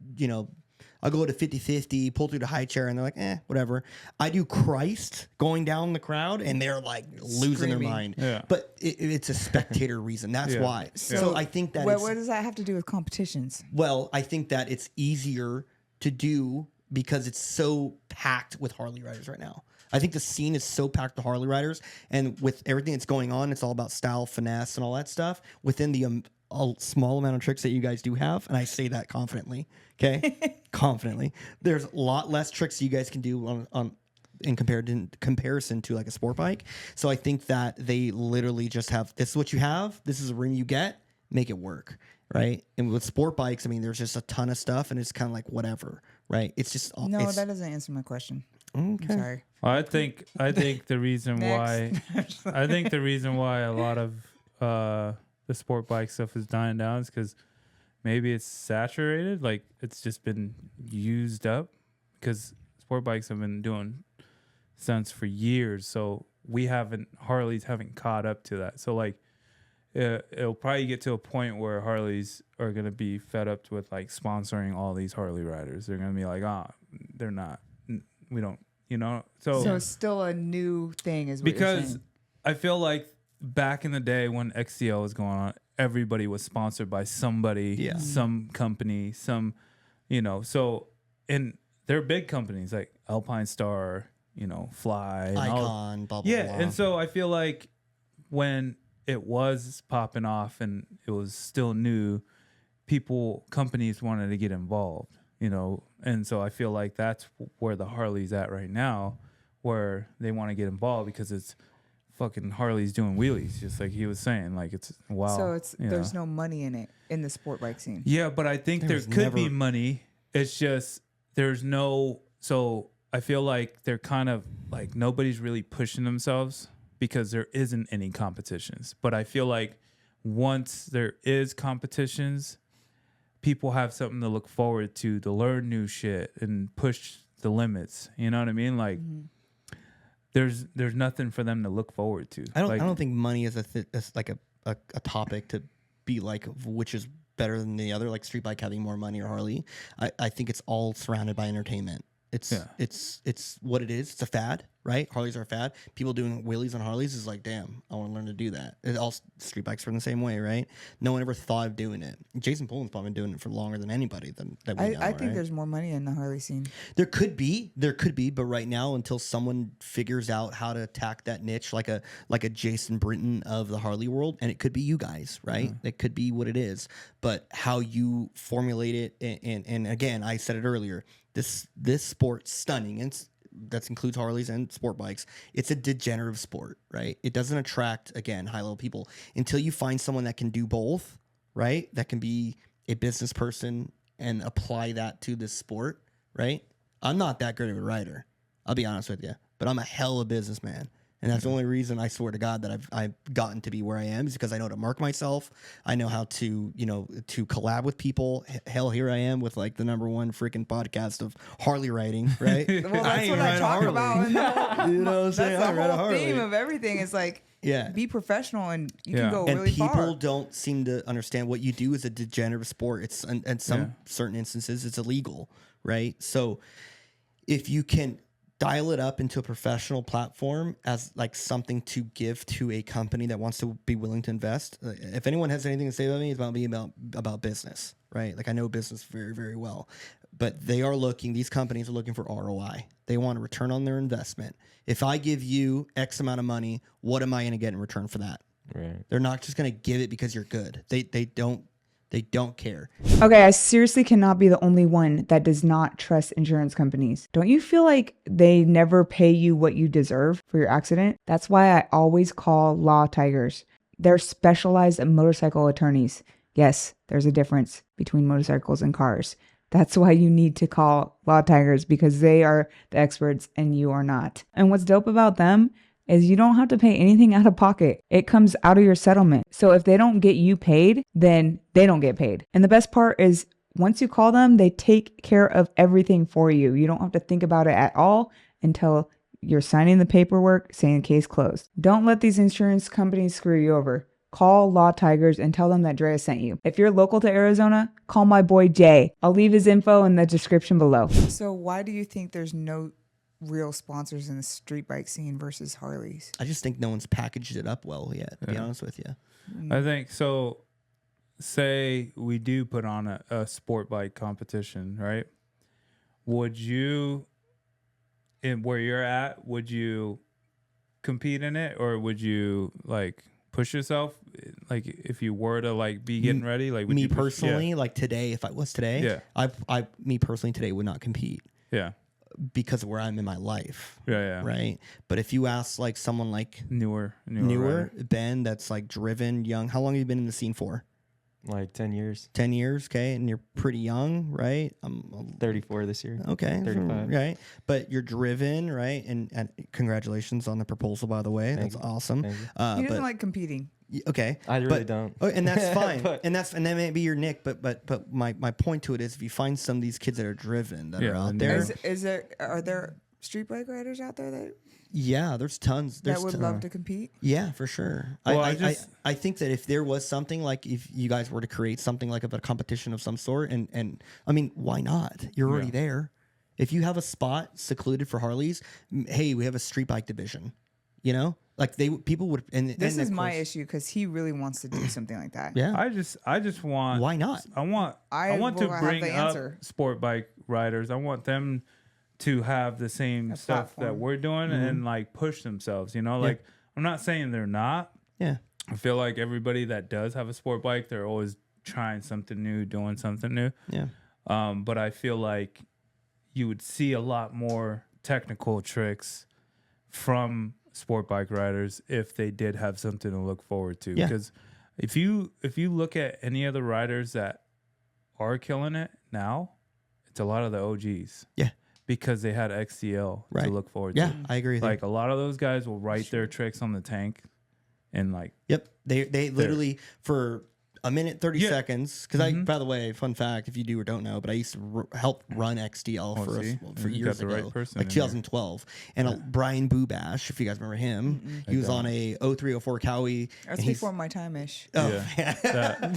I'll go to 50-50, pull through the high chair, and they're like, whatever. I do Christ going down the crowd, and they're like losing their mind. Yeah. But it's a spectator reason. That's why. So I think that. What does that have to do with competitions? Well, I think that it's easier to do because it's so packed with Harley riders right now. I think the scene is so packed with Harley riders, and with everything that's going on, it's all about style, finesse, and all that stuff within the a small amount of tricks that you guys do have, and I say that confidently. Okay, confidently. There's a lot less tricks you guys can do in comparison to like a sport bike. So I think that they literally just have, this is what you have. This is a ring you get. Make it work, right? And with sport bikes, I mean, there's just a ton of stuff, and it's kind of like whatever, right? It's just that doesn't answer my question. Okay. I'm sorry. Well, I think the reason why a lot of the sport bike stuff is dying down is because maybe it's saturated, like it's just been used up, because sport bikes have been doing stunts for years, so Harleys haven't caught up to that. So like it'll probably get to a point where Harleys are gonna be fed up with like sponsoring all these Harley riders. They're gonna be like, they're not, we don't, so it's still a new thing, is what you're because saying. I feel like back in the day when XCL was going on, everybody was sponsored by somebody, some company, so, and they're big companies like Alpine Star, Fly, and Icon, blah, blah, blah. And so I feel like when it was popping off and it was still new, companies wanted to get involved, and so I feel like that's where the Harley's at right now, where they want to get involved because it's fucking Harley's doing wheelies, just like he was saying. Like, it's wow. So there's no money in it in the sport bike scene. Yeah, but I think there could be money. It's just there's no. So I feel like they're kind of like nobody's really pushing themselves because there isn't any competitions. But I feel like once there is competitions, people have something to look forward to learn new shit and push the limits. You know what I mean? Like. Mm-hmm. There's nothing for them to look forward to. I don't think money is like a topic to be like which is better than the other, like street bike having more money or Harley. I think it's all surrounded by entertainment. It's what it is. It's a fad, right? Harleys are a fad. People doing wheelies on Harleys is like, damn, I want to learn to do that. All street bikes are in the same way, right? No one ever thought of doing it. Jason Pullen's probably been doing it for longer than anybody that we know. I think there's more money in the Harley scene. There could be, but right now, until someone figures out how to attack that niche, like a Jason Britton of the Harley world, and it could be you guys, right? It could be what it is, but how you formulate it, and again, I said it earlier. This sport, stunning, and that includes Harleys and sport bikes. It's a degenerative sport, right? It doesn't attract, again, high level people until you find someone that can do both, right? That can be a business person and apply that to this sport, right? I'm not that good of a rider, I'll be honest with you, but I'm a hell of a businessman. And that's the only reason, I swear to God, that I've gotten to be where I am, is because I know how to market myself. I know how to, to collab with people. Hell, here I am with like the #1 freaking podcast of Harley riding, right? Well, that's what I talk about. You know what I'm saying? That's the whole theme of everything. Is like, be professional and you can go really far. And people don't seem to understand what you do is a degenerative sport. It's in some certain instances, it's illegal, right? So if you can dial it up into a professional platform as like something to give to a company that wants to be willing to invest. If anyone has anything to say about me, it's about business, right? Like I know business very, very well, but these companies are looking for ROI. They want a return on their investment. If I give you X amount of money, what am I going to get in return for that? Right. They're not just going to give it because you're good. They don't care. Okay, I seriously cannot be the only one that does not trust insurance companies. Don't you feel like they never pay you what you deserve for your accident? That's why I always call Law Tigers. They're specialized motorcycle attorneys. Yes, there's a difference between motorcycles and cars. That's why you need to call Law Tigers, because they are the experts and you are not. And what's dope about them is you don't have to pay anything out of pocket. It comes out of your settlement. So if they don't get you paid, then they don't get paid. And the best part is once you call them, they take care of everything for you. You don't have to think about it at all until you're signing the paperwork saying case closed. Don't let these insurance companies screw you over. Call Law Tigers and tell them that Drea sent you. If you're local to Arizona, call my boy Jay. I'll leave his info in the description below. So why do you think there's no real sponsors in the street bike scene versus Harleys? I just think no one's packaged it up well yet, to be honest with you. I think so. Say we do put on a sport bike competition, right? Would you, where you're at, would you compete in it, or would you like push yourself? Like if you were to like be getting ready, like would me you push, personally, like today, if I was today, me personally today would not compete. Yeah. Because of where I'm in my life. Yeah. Right. But if you ask like someone like newer Ben, that's like driven, young, how long have you been in the scene for? Like 10 years. 10 years, okay, and you're pretty young, right? I'm 34 this year. Okay, 35. right? But you're driven, right? And congratulations on the proposal, by the way. That's awesome. He doesn't like competing. Okay, I really don't. Oh, and that's fine. and that may be your nick. But my point to it is, if you find some of these kids that are driven that are out there, are there street bike riders out there that? Yeah, there's tons. That would love to compete. Yeah, for sure. Well, I think that if there was something like, if you guys were to create something like a competition of some sort, and I mean, why not? You're already there. If you have a spot secluded for Harleys, hey, we have a street bike division. You know, like people would. And this is my issue, because he really wants to do something like that. Yeah, I just want. Why not? I want to bring up sport bike riders. I want them to have the same stuff that we're doing and like push themselves. You know, like I'm not saying they're not. Yeah, I feel like everybody that does have a sport bike, they're always trying something new, doing something new. Yeah. But I feel like you would see a lot more technical tricks from sport bike riders if they did have something to look forward to. Yeah. Because if you look at any of the riders that are killing it now, it's a lot of the OGs. Yeah. Because they had XCL to look forward to. Yeah, I agree with like a lot of those guys will write their tricks on the tank and like Yep. They literally for a minute 30 seconds. Because I, by the way, fun fact, if you do or don't know, but I used to help run XDL for You years got the ago, right person like in here. 2012. And Brian Boobash, if you guys remember him, he was on a 0304 Cowie. That's before my time-ish. Oh,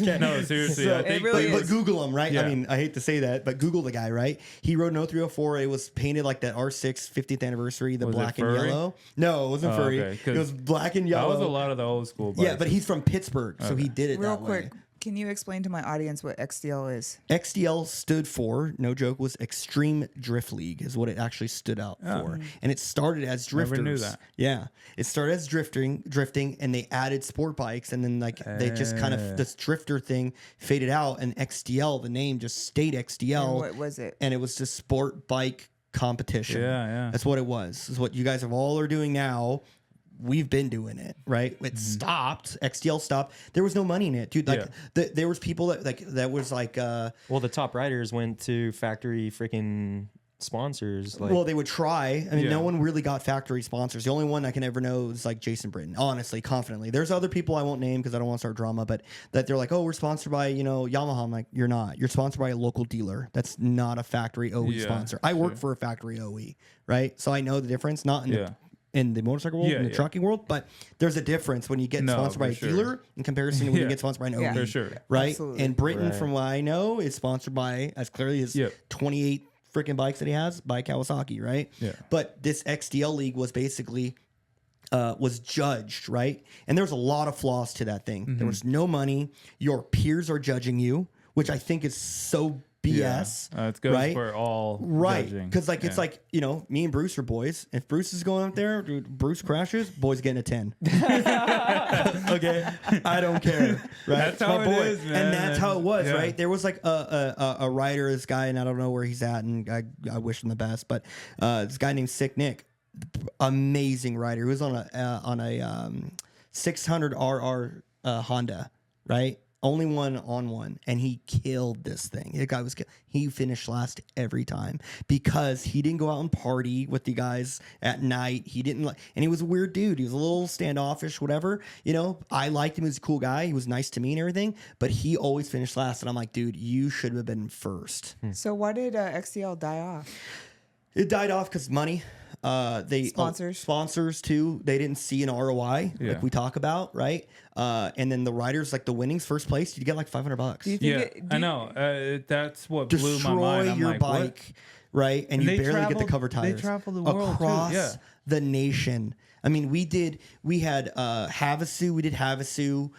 No, seriously, I think It really but is. Google him, right? Yeah. I mean, I hate to say that, but Google the guy, right? He rode an 0304. It was painted like that R6 50th anniversary, the Was it black and furry? yellow. No, it wasn't furry. okay, 'cause It was black and that yellow. was a lot of the old school bikes. Yeah, but he's from Pittsburgh, so he did it Real that quick, way. can you explain to my audience what XDL is? XDL stood for, no joke, was Extreme Drift League, is what it actually stood out for. And it started as drifters. Never knew that. Yeah. It started as drifting, and they added sport bikes, and then like they just kind of this drifter thing faded out, and XDL, the name just stayed XDL. And what was it? And it was just sport bike competition. Yeah. That's what it was. Is what you guys all are doing now. We've been doing it, right? It stopped. XDL stopped. There was no money in it, dude. Like there was people that was like. Well, the top riders went to factory freaking sponsors. Like, Well, they would try. I mean, Yeah. no one really got factory sponsors. The only one I can ever know is like Jason Britton. Honestly, confidently. There's other people I won't name because I don't want to start drama, but that they're like, oh, we're sponsored by Yamaha. I'm like, you're not. You're sponsored by a local dealer. That's not a factory OE sponsor. I work for a factory OE, right? So I know the difference. Not in the in the motorcycle world, in the trucking world, but there's a difference when you get sponsored by a dealer in comparison to when you get sponsored by an OE. Yeah. For sure. Right? Absolutely. And Britain, from what I know, is sponsored by, as clearly as 28 freaking bikes that he has, by Kawasaki, right? Yeah. But this XDL league was basically was judged, right? And there was a lot of flaws to that thing. There was no money. Your peers are judging you, which I think is so BS. It goes right? for all Right, judging. because like it's like me and Bruce are boys. If Bruce is going up there, dude, Bruce crashes, boy's getting a 10. Okay, I don't care. Right, That's how my it boy, is, man. and that's how it was. Yeah. Right, there was like a rider, this guy, and I don't know where he's at, and I wish him the best. But this guy named Sick Nick, amazing rider. He was on a 600 RR Honda, right? Only one, and he killed this thing. The guy he finished last every time because he didn't go out and party with the guys at night. He didn't and he was a weird dude. He was a little standoffish, whatever. I liked him. He was a cool guy. He was nice to me and everything, but he always finished last. And I'm like, dude, you should have been first. So why did XDL die off? It died off because money. Sponsors too. They didn't see an ROI like we talk about, right? And then the riders, like the winnings, first place, you get like $500. Do you think Yeah, I know. That's what blew my Destroy mind. I'm your like, bike, what? right? And you they barely get the traveled- cover tires. they traveled the world, too, across yeah. the nation. I mean, we had Havasu. We did Havasu.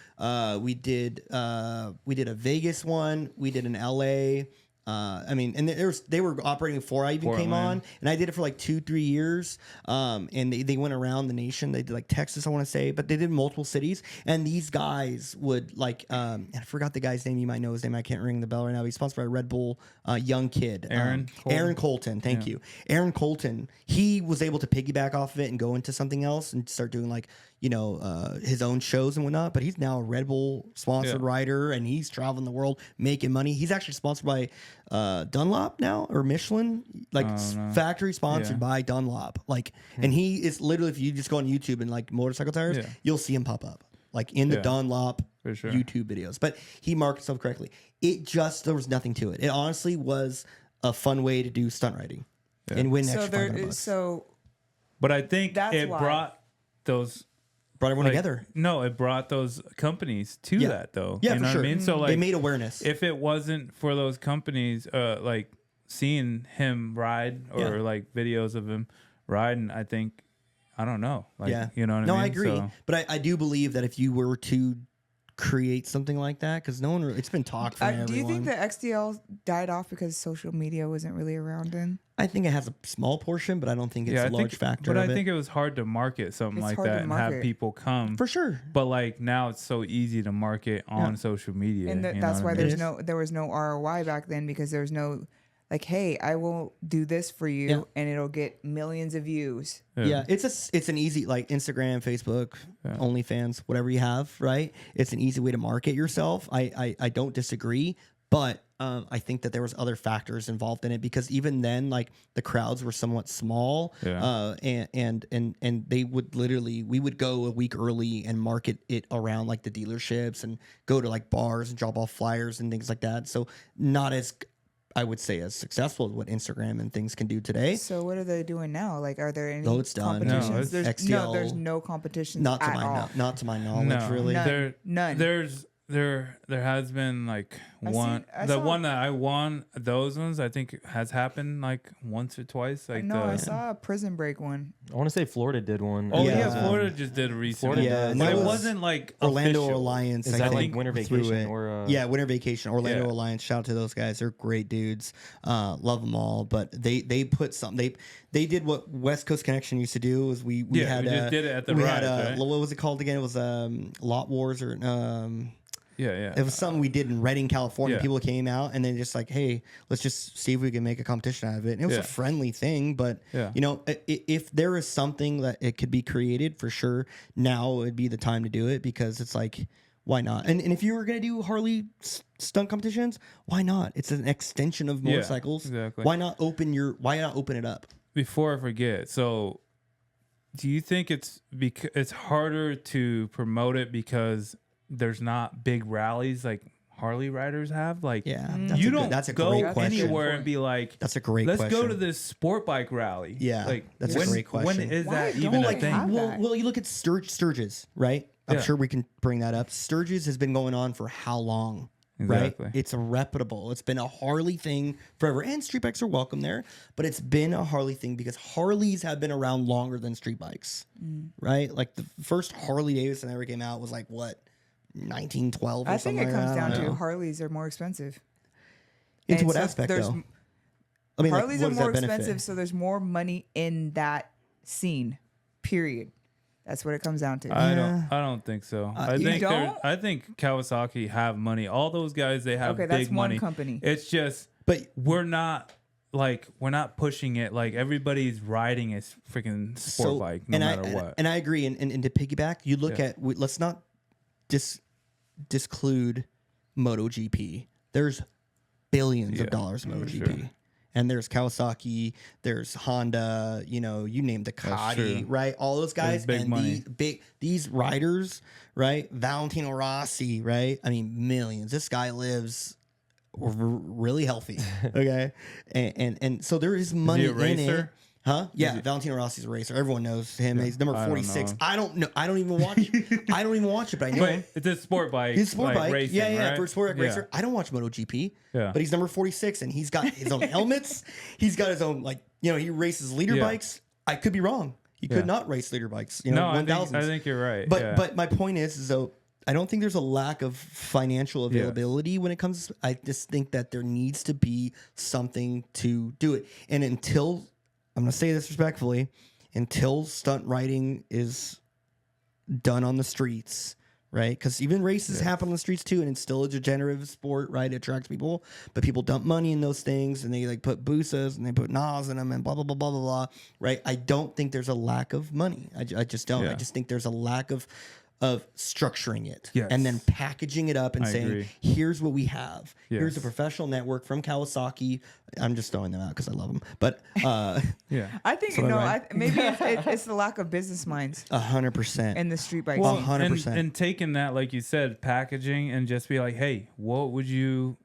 We did a Vegas one. We did an LA. I mean, and they were operating before I even came on, and I did it for like 2-3 years. And they went around the nation. They did like Texas, I want to say, but they did multiple cities. And these guys would like, and I forgot the guy's name. You might know his name. I can't ring the bell right now. He's sponsored by Red Bull, young kid, Aaron Colton. Thank you, Aaron Colton. He was able to piggyback off of it and go into something else and start doing like his own shows and whatnot. But he's now a Red Bull sponsored rider, and he's traveling the world making money. He's actually sponsored by Dunlop now, or Michelin, like factory sponsored by Dunlop. Like, and he is literally, if you just go on YouTube and like motorcycle tires, you'll see him pop up like in the Dunlop YouTube videos. But he markets himself correctly. There was nothing to it. It honestly was a fun way to do stunt riding and win extra $500. But I think it brought those. Brought everyone together. No, it brought those companies to that though. Yeah, you know for sure. what I mean? So like they made awareness. If it wasn't for those companies, like seeing him ride or like videos of him riding, I think, I don't know. Like, you know what I mean? No, I agree. So, but I do believe that if you were to create something like that, because no one, it's been talked from everyone. Do you think that XDL died off because social media wasn't really around then? I think it has a small portion, but I don't think it's a large factor. But I think it was hard to market something like that and have people come. For sure. But like now it's so easy to market on social media. And that's why there was no ROI back then, because there was no like, hey, I will do this for you and it'll get millions of views. Yeah, it's an easy, like Instagram, Facebook, OnlyFans, whatever you have, right? It's an easy way to market yourself. I don't disagree, But I think that there was other factors involved in it because even then, like the crowds were somewhat small, and they would we would go a week early and market it around like the dealerships and go to like bars and drop off flyers and things like that. So not as, I would say, as successful as what Instagram and things can do today. So what are they doing now? Like, are there any Oh, it's done. competitions? No, there's XDL. there's no competitions Not to at my all. not to my knowledge, No, really. None. There has been like I the saw- one that I won, those ones I think has happened like once or twice. Like No, I saw a Prison Break one. I want to say Florida did one. Oh Yeah. yeah, Florida just did a recent. Florida Yeah, does. and but that it was wasn't like Orlando official. Alliance. Is I that think like Winter threw Vacation it. or Yeah, Winter Vacation, Orlando Yeah. Alliance. Shout out to those guys; they're great dudes. Love them all. But they put something. They did what West Coast Connection used to do. Was we had we just did it at the we rides, had right? what was it called again? It was Lot Wars or Yeah. it was something we did in Redding, California. Yeah. People came out and then just like, hey, let's just see if we can make a competition out of it. And it was Yeah. a friendly thing, but Yeah. you know, if there is something that it could be created for sure, now would be the time to do it because it's like, why not? And if you were gonna do Harley stunt competitions, why not? It's an extension of Yeah, motorcycles. exactly. Why not open it up? Before I forget, so do you think it's harder to promote it because there's not big rallies like Harley riders have? Like, Yeah, you don't that's a go great question. anywhere and be like, That's a great let's question. go to this sport bike rally. Yeah, like that's a great question. When is Why that don't even they a thing? have Well, that? well, you look at Sturgis, right? I'm Yeah. sure we can bring that up. Sturgis has been going on for how long? Exactly. Right? It's reputable. It's been a Harley thing forever. And street bikes are welcome there, but it's been a Harley thing because Harleys have been around longer than street bikes. Right? Like the first Harley Davidson that ever came out was like what? 1912 or I think something it like comes that? I down don't to know. Harleys are more expensive. Into And what so aspect there's- though? I mean, like, Harleys what are does that more benefit? expensive, so there's more money in that scene. Period. That's what it comes down to. I don't think so. You don't? I think Kawasaki have money. All those guys, they have Okay, that's big one money. company. It's just But we're not pushing it. Like everybody's riding a freaking sport bike, no matter what. And I agree. And to piggyback, you look at let's not disclude MotoGP. There's billions of dollars in MotoGP. sure. And there's Kawasaki, there's Honda, you name Ducati, true. right? All those guys big and money. these riders, right? Valentino Rossi, right? I mean, millions. This guy lives really healthy, okay? And so there is money a in racer? it. Huh? Yeah, Valentino Rossi's a racer. Everyone knows him. He's number I don't 46. know. I don't know. I don't even watch. I don't even watch it, but I know him. But it's a sport bike. He's a sport bike. racing, yeah, right? for a sport bike Yeah. racer. I don't watch MotoGP. Yeah. But he's number 46 and he's got his own helmets. He's got his own, he races leader Yeah. bikes. I could be wrong. He could Yeah. not race leader bikes. No, 1000s. I think you're right. But yeah. but my point is though, I don't think there's a lack of financial availability when it comes. I just think that there needs to be something to do it. And until I'm going to say this respectfully, until stunt riding is done on the streets, right? Because even races happen on the streets too, and it's still a degenerative sport, right? It attracts people, but people dump money in those things, and they put boosas and they put NOS in them, and blah blah blah blah blah blah, right? I don't think there's a lack of money. I just don't. I Yeah. just think there's a lack of structuring it Yes. and then packaging it up and I saying, agree. here's what we have. Here's a Yes. professional network from Kawasaki. I'm just throwing them out because I love them. But yeah. I think So maybe it's the lack of business minds 100%. in the street bike Well, scene. 100%. and taking that, like you said, packaging and just be like, hey, what would you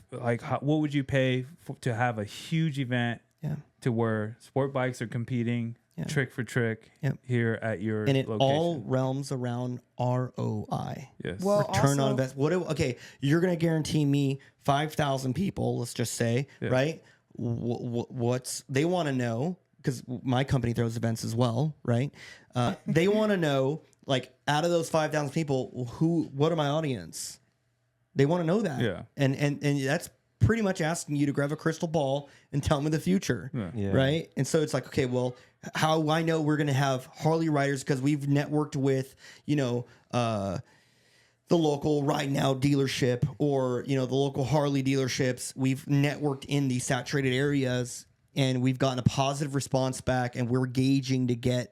what would you pay to have a huge event Yeah. to where sport bikes are competing trick for trick Yep. here at your And it location? all realms around ROI. Yes. Well, Return on also- investment. Okay, you're going to guarantee me 5,000 people, let's just say, right? What's they want to know, because my company throws events as well, right? They want to know, out of those 5,000 people, what are my audience? They want to know that. Yeah. And that's pretty much asking you to grab a crystal ball and tell me the future. Yeah. Right. And so it's like, okay, well, how I know we're going to have Harley riders because we've networked with, the local Ride Now dealership or, the local Harley dealerships. We've networked in these saturated areas and we've gotten a positive response back and we're gauging to get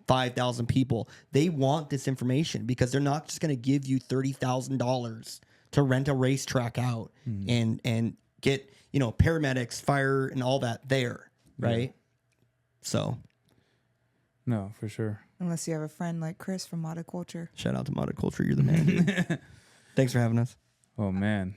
5,000 people. They want this information because they're not just going to give you $30,000 to rent a racetrack out and get, you know, paramedics, fire, and all that there, right? So, No, for sure. Unless you have a friend like Chris from Motoculture. shout out to Motoculture. You're the man, dude. Thanks for having us. Oh man.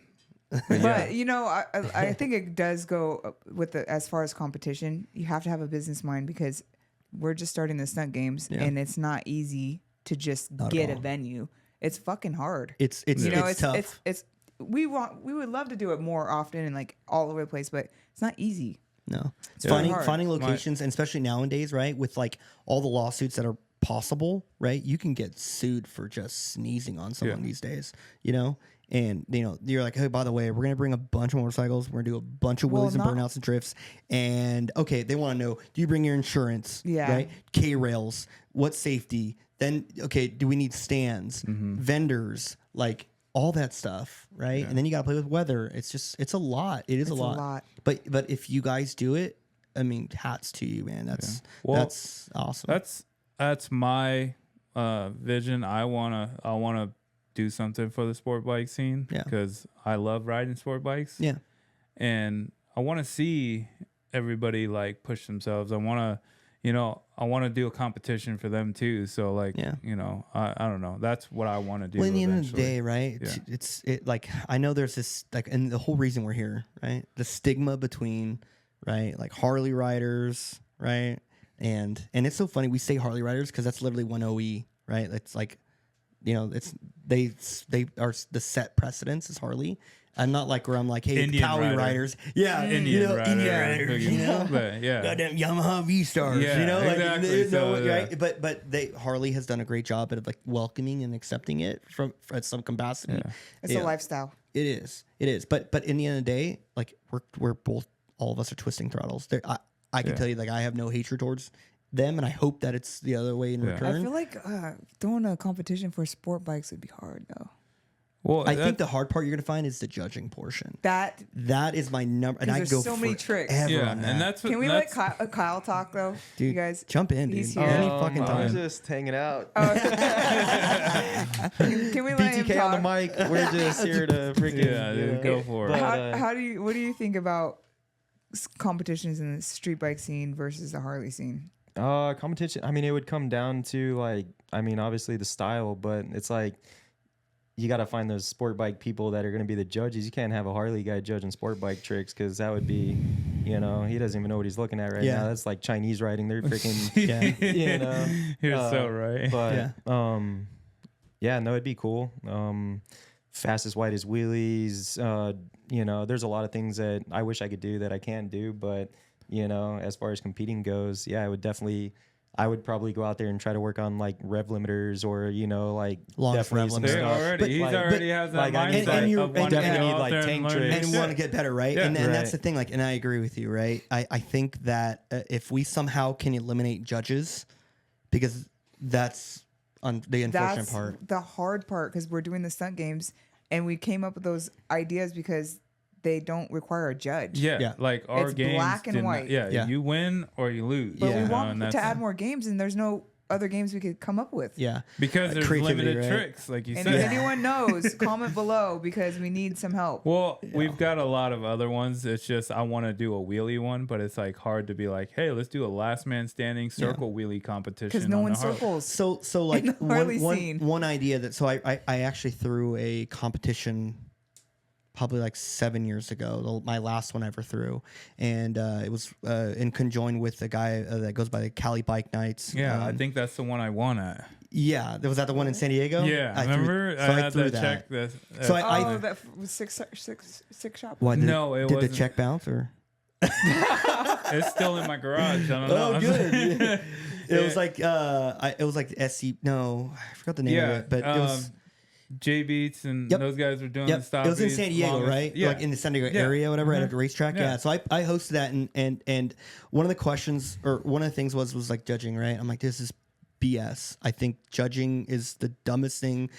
But you know, I think it does go with as far as competition. You have to have a business mind because we're just starting the stunt games, and it's not easy to just get a venue. It's fucking hard. It's tough. We would love to do it more often and like all over the place, but it's not easy. No, it's really finding hard. locations, and especially nowadays, right? With like all the lawsuits that are possible, right? You can get sued for just sneezing on someone these days, you know. And you know, you're like, hey, by the way, we're gonna bring a bunch of motorcycles. We're gonna do a bunch of wheelies and burnouts and drifts. And okay, they want to know: do you bring your insurance? Yeah. Right. K rails. What safety? Then okay, do we need stands, vendors, like all that stuff, right? And then you gotta play with weather. It's a lot. It's a lot. But if you guys do it, I mean, hats to you, man. That's awesome. That's my vision. I wanna do something for the sport bike scene because I love riding sport bikes. Yeah. And I want to see everybody like push themselves. I want to do a competition for them too. So like, you know, I don't know. That's what I want to do. Well, at the end of the day, right? Yeah. It's like, I know there's this like, and the whole reason we're here, right? The stigma between, right? Like Harley riders, right? And it's so funny. We say Harley riders because that's literally one OE, right? It's like, you know, they are the set precedence is Harley. I'm not like where I'm like, hey, Indian Cowie rider. riders, Indian riders, you know, but goddamn Yamaha V stars, you know, exactly. Right? But Harley has done a great job at like welcoming and accepting it from at some capacity. Yeah. It's a lifestyle. It is. But in the end of the day, like we're both, all of us are twisting throttles. I can tell you, like, I have no hatred towards them, and I hope that it's the other way in return. I feel like throwing a competition for sport bikes would be hard though. Well, I think the hard part you're gonna find is the judging portion. That is my number, and I there's go so many tricks. on that. And that's what, Can we let Kyle talk though? Dude, you guys jump in, dude. He's here. Any fucking I'm time. just hanging out. Can we let him BTK talk? on the mic. We're just here to freaking go for it. But, What do you think about competitions in the street bike scene versus the Harley scene? competition. I mean, it would come down to like, I mean, obviously the style, but it's like you got to find those sport bike people that are going to be the judges. You can't have a Harley guy judging sport bike tricks because that would be, you know, he doesn't even know what he's looking at right now. That's like Chinese riding. They're freaking, you know. You're so right. But yeah, no, it'd be cool. Fastest, widest wheelies. You know, there's a lot of things that I wish I could do that I can't do, but you know, as far as competing goes, yeah, I would probably go out there and try to work on like rev limiters or, you know, like long rev limiters. He already has that mindset and of wanting to definitely go need, out like, there tank and learn tricks. and want to get better, right? Yeah. And Right. that's the thing, like, and I agree with you, right? I think that if we somehow can eliminate judges, because that's the unfortunate part. The hard part, because we're doing the stunt games and we came up with those ideas because they don't require a judge. Yeah, like our It's games black and did not- white. Yeah. You win or you lose. But Yeah. we you know, want and to that's- add more games, and there's no other games we could come up with. Yeah. because there's creativity, limited right? tricks, like you And said. if anyone knows, comment below because we need some help. Well, we've got a lot of other ones. It's just I want to do a wheelie one, but it's like hard to be like, hey, let's do a last man standing circle wheelie competition. Because no on one the Harley. circles. So like the Harley scene. one idea that, so I actually threw a competition probably like 7 years ago, my last one I ever threw, and it was in conjoined with the guy that goes by the Cali Bike Nights. Yeah, I think that's the one I won at. Yeah, was that the one in San Diego? Yeah, remember? I had threw that check. That, So I that was six shop. Why, No, it did the wasn't. check bounce or? it's still in my garage. I don't know. Oh, good. It was like it was like SC. No, I forgot the name of it, but it was. J Beats and Yep. those guys were doing Yep. the stop. It was in San Diego, right? Yeah. Like in the San Diego Yeah. area, whatever, at Mhm. a racetrack. Yeah. Yeah. So I hosted that, and one of the questions or one of the things was like judging, right? I'm like, this is BS. I think judging is the dumbest thing.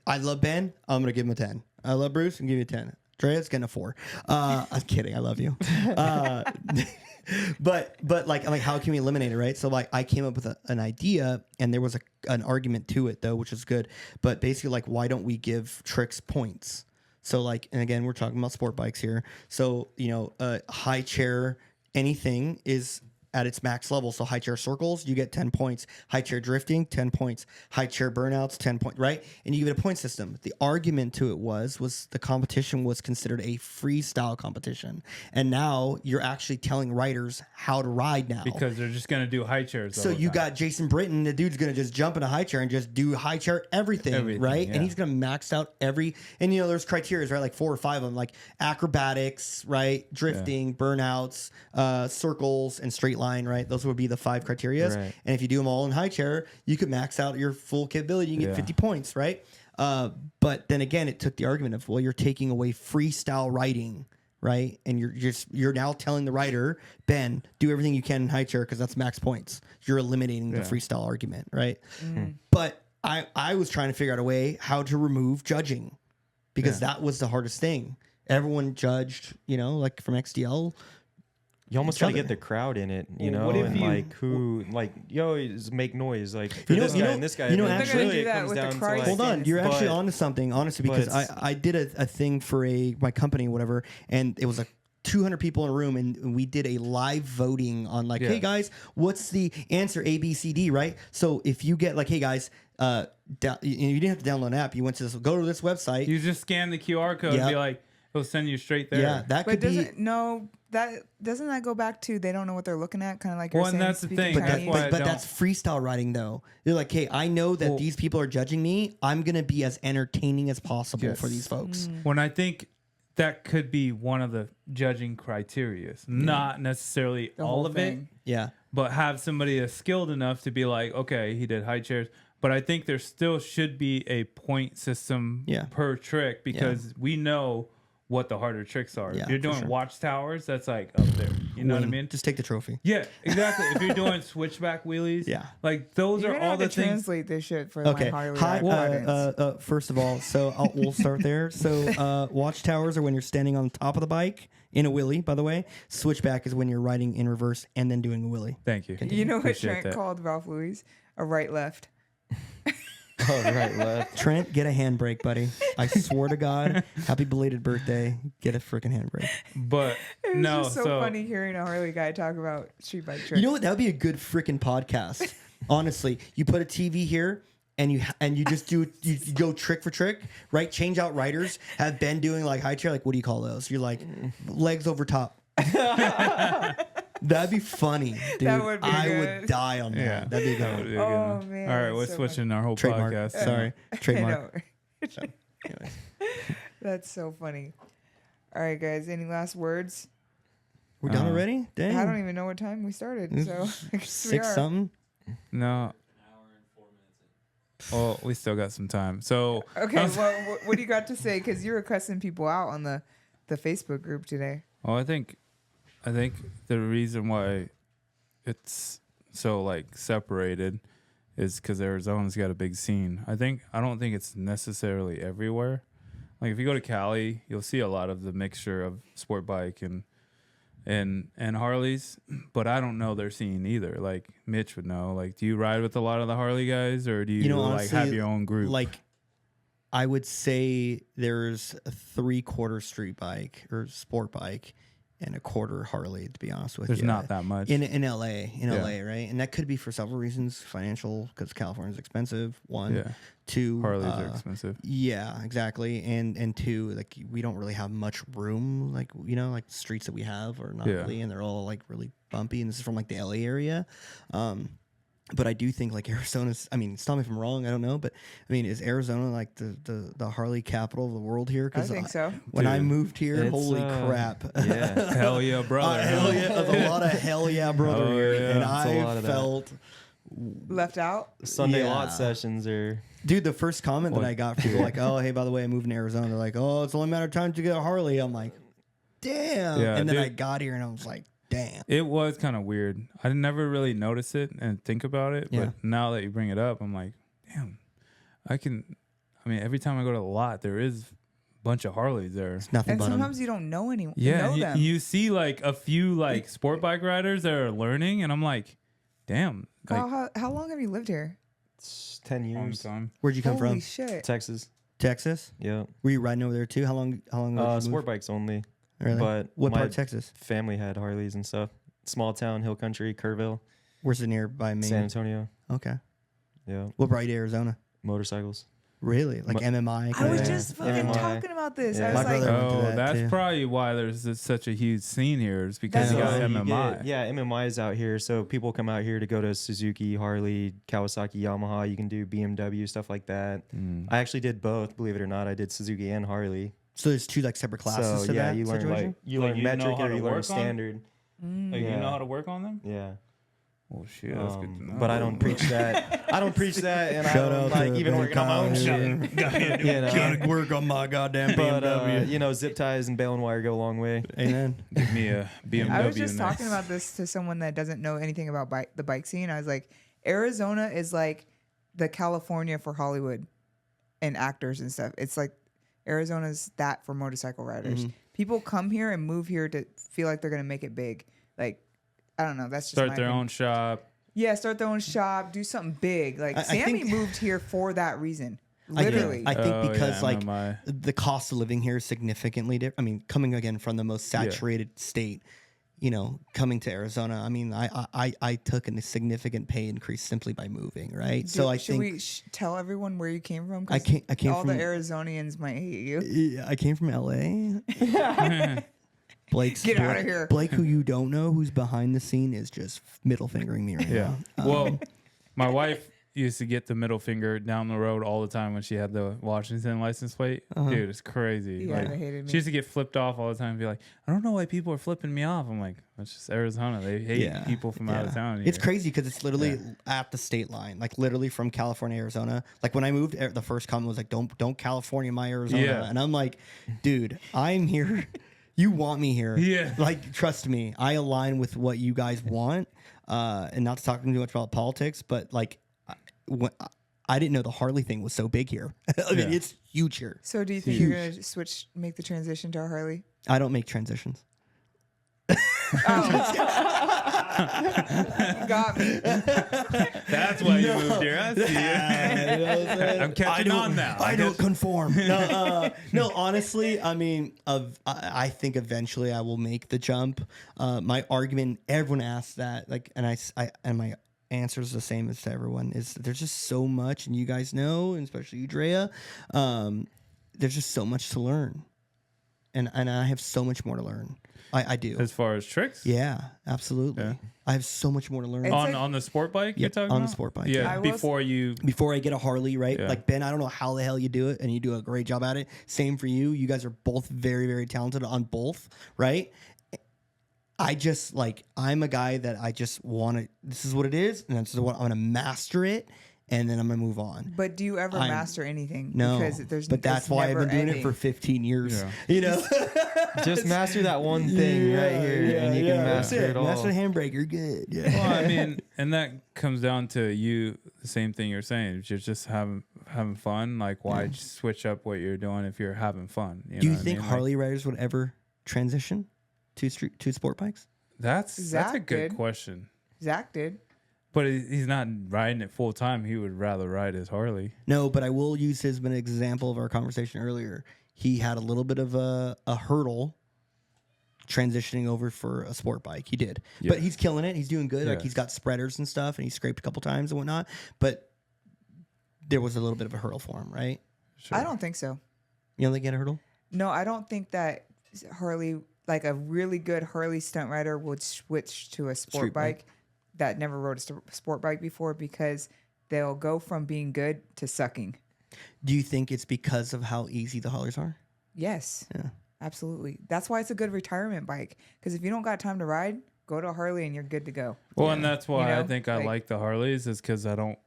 I love Ben. I'm gonna give him a 10. I love Bruce. I'm gonna give you a 10. Drea's getting a 4. I'm kidding. I love you. But like, I'm like, how can we eliminate it, right? So like, I came up with an idea, and there was an argument to it though, which is good. But basically, like, why don't we give tricks points? So like, and again, we're talking about sport bikes here. So, you know, high chair, anything is at its max level. So high chair circles, you get 10 points. High chair drifting, 10 points. High chair burnouts, 10 points, right? And you give it a point system. The argument to it was the competition was considered a freestyle competition. And now you're actually telling riders how to ride now. Because they're just going to do high chairs. So you got Jason Britton, the dude's going to just jump in a high chair and just do high chair everything right? Yeah. And he's going to max out and you know, there's criteria, right? Like 4 or 5 of them, like acrobatics, right? Drifting, burnouts, circles, and straight line, right? Those would be the 5 criteria. Right. And if you do them all in high chair, you could max out your full capability. You can get 50 points, right? But then again, it took the argument of, well, you're taking away freestyle riding, right? And you're now telling the rider, Ben, do everything you can in high chair because that's max points. You're eliminating the freestyle argument, right? But I was trying to figure out a way how to remove judging because that was the hardest thing. Everyone judged, you know, like from XDL. You almost got to get the crowd in it, you know, and like who, like, yo, make noise, like for this guy and this guy. You know, actually, really, it comes down to like, hold on, you're actually onto something, honestly, because I did a thing for my company, whatever, and it was like 200 people in a room, and we did a live voting on like, hey guys, what's the answer A, B, C, D, right? So if you get like, hey guys, you didn't have to download an app. You went to go to this website. You just scan the QR code and be like, it'll send you straight there. Yeah, that could be. Doesn't that go back to they don't know what they're looking at, kind of like you're saying. And that's the thing. But that's freestyle riding, though. They're like, hey, I know that these people are judging me. I'm gonna be as entertaining as possible for these folks. When I think that could be one of the judging criteria, not necessarily all of it. Yeah, but have somebody that's skilled enough to be like, okay, he did high chairs. But I think there still should be a point system per trick because we know what the harder tricks are. If you're doing watchtowers, that's like up there. You know what I mean? Just take the trophy. Yeah, exactly. If you're doing switchback wheelies, like those you're are all the things. Translate this shit for my Harley. First of all, so we'll start there. So watchtowers are when you're standing on top of the bike in a wheelie. By the way, switchback is when you're riding in reverse and then doing a wheelie. Thank you. Continue. You know what Trent called Ralph Louis? A right left. Oh, right, left. Trent, get a handbrake, buddy. I swear to God, happy belated birthday. Get a freaking handbrake. But it was just so funny hearing a Harley guy talk about street bike tricks. You know what? That would be a good freaking podcast. Honestly, you put a TV here and you just you go trick for trick, right? Change out riders. Have Ben doing like high chair. Like, what do you call those? You're like legs over top. That'd be funny, dude. That would be I good. would die on that. Yeah, that'd be good. Oh man! All right, we're switching our whole Trademark. podcast. Sorry, trademark. That's so funny. All right, guys. Any last words? We're done already? Dang. I don't even know what time we started. So I guess 6 something. No. Oh, we still got some time. So okay, well, what do you got to say? Because you were cussing people out on the Facebook group today. Well, I think the reason why it's so like separated is because Arizona's got a big scene. I don't think it's necessarily everywhere. Like if you go to Cali, you'll see a lot of the mixture of sport bike and Harleys, but I don't know their scene either. Like Mitch would know. Like, do you ride with a lot of the Harley guys, or do you honestly, like have your own group? Like, I would say there's a 3/4 street bike or sport bike and a 1/4 Harley, to be honest with you. There's not that much. In LA, right? And that could be for several reasons. Financial, because California's expensive, one. Yeah. 2, Harleys are expensive. Yeah, exactly. And 2, like we don't really have much room, like, you know, like the streets that we have are not really, and they're all like really bumpy, and this is from like the LA area. But I do think like Arizona's, I mean, stop me if I'm wrong, I don't know, but I mean, is Arizona like the Harley capital of the world here? I think so. When I moved here, holy crap. Yeah. Hell yeah, brother. Hell yeah. There's a lot of hell yeah, brother here. Yeah. And I felt left out. Sunday lot sessions are... Dude, the first comment that I got from people like, oh, hey, by the way, I moved in Arizona. They're like, oh, it's only a matter of time to get a Harley. I'm like, damn. Yeah, and then I got here and I was like, damn. It was kind of weird. I never really notice it and think about it. Yeah. But now that you bring it up, I'm like, damn, I mean, every time I go to the lot, there is a bunch of Harleys there. It's nothing And but sometimes you don't know anyone. Yeah. Know them. You see like a few like sport bike riders that are learning, and I'm like, damn. Kyle, how long have you lived here? It's 10 years. Time. Where'd you come Holy from? shit. Texas. Texas? Yeah. Were you riding over there too? How long ago did you Sport move? bikes only. Really? But What my part of Texas? family had Harleys and stuff. Small town, hill country, Kerrville, Where's it nearby Maine? San Antonio. Okay. Yeah. What brought you to Arizona? Motorcycles. Really? Like MMI? I was kinda? just fucking MMI. talking about this. Yeah. I My was like, brother went to Oh, that, that's too. probably why there's such a huge scene here. Is because you got You MMI. get- yeah, MMI is out here. So people come out here to go to Suzuki, Harley, Kawasaki, Yamaha. You can do BMW, stuff like that. I actually did both, believe it or not. I did Suzuki and Harley. So there's two like separate classes So to yeah, that you learn situation? like you Like, learn you know metric how or to you work learn on it? standard. Like, you Yeah. know how to work on them? Yeah. Oh shit, that's good to know. But I don't preach that. I don't preach that, and Shout I don't out like to even Ben working on my own Kyle shit. here. You know? Gotta work on my goddamn But BMW. you know, zip ties and bail and wire go a long way. Amen. Give me a BMW. I was just next. talking about this to someone that doesn't know anything about the bike scene. I was like, Arizona is like the California for Hollywood and actors and stuff. It's like Arizona's that for motorcycle riders. People come here and move here to feel like they're gonna make it big. Like, I don't know. That's just Start my their opinion. own shop. Yeah, start their own shop, do something big. Like I Sammy think- moved here for that reason. I think- Literally. I think Oh, because yeah, like MMI. the cost of living here is significantly different. I mean, coming again from the most saturated state, you know, coming to Arizona. I mean, I took a significant pay increase simply by moving, right? So I should think we tell everyone where you came from? 'Cause I came all from the Arizonians might hate you. Yeah, I came from LA. Blake's Get outta here. Blake, who you don't know, who's behind the scene, is just middle fingering me right Yeah. now. Well, my wife used to get the middle finger down the road all the time when she had the Washington license plate. Dude, it's crazy. Yeah, Like, they hated me. she used to get flipped off all the time and be like, I don't know why people are flipping me off. I'm like, it's just Arizona. They hate people from out of town. It's here. crazy because it's literally at the state line, like literally from California, Arizona. Like when I moved, the first comment was like, "Don't California my Arizona," Yeah. and I'm like, "Dude, I'm here. You want me here? Yeah. Like trust me, I align with what you guys want." And not to talk too much about politics, but like, when I didn't know the Harley thing was so big here. I mean, Yeah. it's huge here. So do you think you're gonna make the transition to a Harley? I don't make transitions. Got me. That's why you moved here. I see you. I'm catching on now. I don't conform. No, honestly, I mean, I think eventually I will make the jump. My argument, everyone asks that, like, and my answer is the same as to everyone, is there's just so much, and you guys know, and especially you, Drea, there's just so much to learn, and I have so much more to learn. I do. As far as tricks? Yeah, absolutely. Yeah. I have so much more to learn. It's On like- on the sport bike you're Yep, talking on the about? sport bike, Yeah, yeah. I will before you Before I get a Harley, right? Yeah. Like Ben, I don't know how the hell you do it, and you do a great job at it. Same for you. You guys are both very, very talented on both, right? I just like I'm a guy that I just want to. This is what it is, and this is what I'm going to master it, and then I'm going to move on. But do you ever I'm- master anything? No, because there's. but that's it's why I've never been doing it ending. for 15 years. Yeah. You know, Just master that one thing right here, and you can that's master it all. Master the handbrake, you're good. Yeah. Well, I mean, and that comes down to you. The same thing you're saying. You're just having fun. Like, why switch up what you're doing if you're having fun? Do know you what I think mean? Like, Harley riders would ever transition to sport bikes? that's a Zach good did. question. Zach did. But he's not riding it full time. He would rather ride his Harley. No, but I will use his as an example of our conversation earlier. He had a little bit of a hurdle transitioning over for a sport bike. He did. Yeah. But he's killing it. He's doing good. Like Yeah. he's got spreaders and stuff, and he scraped a couple times and whatnot. But there was a little bit of a hurdle for him, right? Sure. I don't think so. You don't think he had a hurdle? No, I don't think that Harley, like a really good Harley stunt rider, would switch to a sport Street bike. bike that never rode a sport bike before because they'll go from being good to sucking. Do you think it's because of how easy the Harleys are? Yes. Yeah. Absolutely. That's why it's a good retirement bike. Because if you don't got time to ride, go to a Harley and you're good to go. Well, and that's why You know, I think I like- like the Harleys is because I don't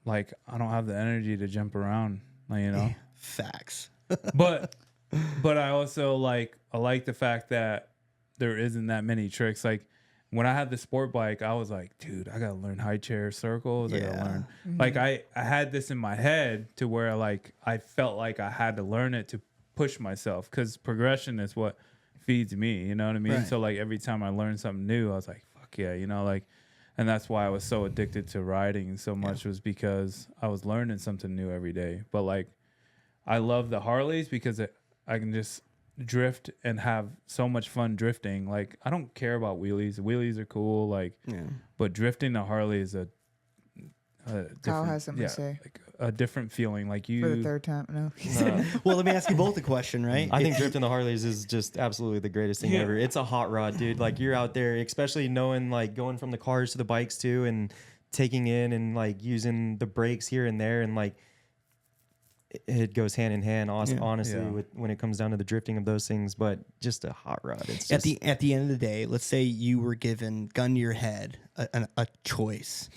have the energy to jump around. Like, you know. Facts. but I also I like the fact that there isn't that many tricks. Like when I had the sport bike, I was like, dude, I gotta learn high chair circles. I gotta learn. Like I had this in my head to where like I felt like I had to learn it to push myself because progression is what feeds me. You know what I mean? Right. So like every time I learned something new, I was like, fuck yeah, you know, like. And that's why I was so addicted to riding so much was because I was learning something new every day. But like I love the Harleys because I can just drift and have so much fun drifting. Like, I don't care about wheelies. Wheelies are cool, like, but drifting a Harley is a Kyle has something to say. like a different feeling. Like you For the third time. No. Well, let me ask you both a question, right? I think drifting the Harleys is just absolutely the greatest thing ever. It's a hot rod, dude. Like you're out there, especially knowing like going from the cars to the bikes too, and taking in and like using the brakes here and there, and like it goes hand in hand. Honestly, with when it comes down to the drifting of those things, but just a hot rod. It's just, at the end of the day, let's say you were given gun to your head a choice,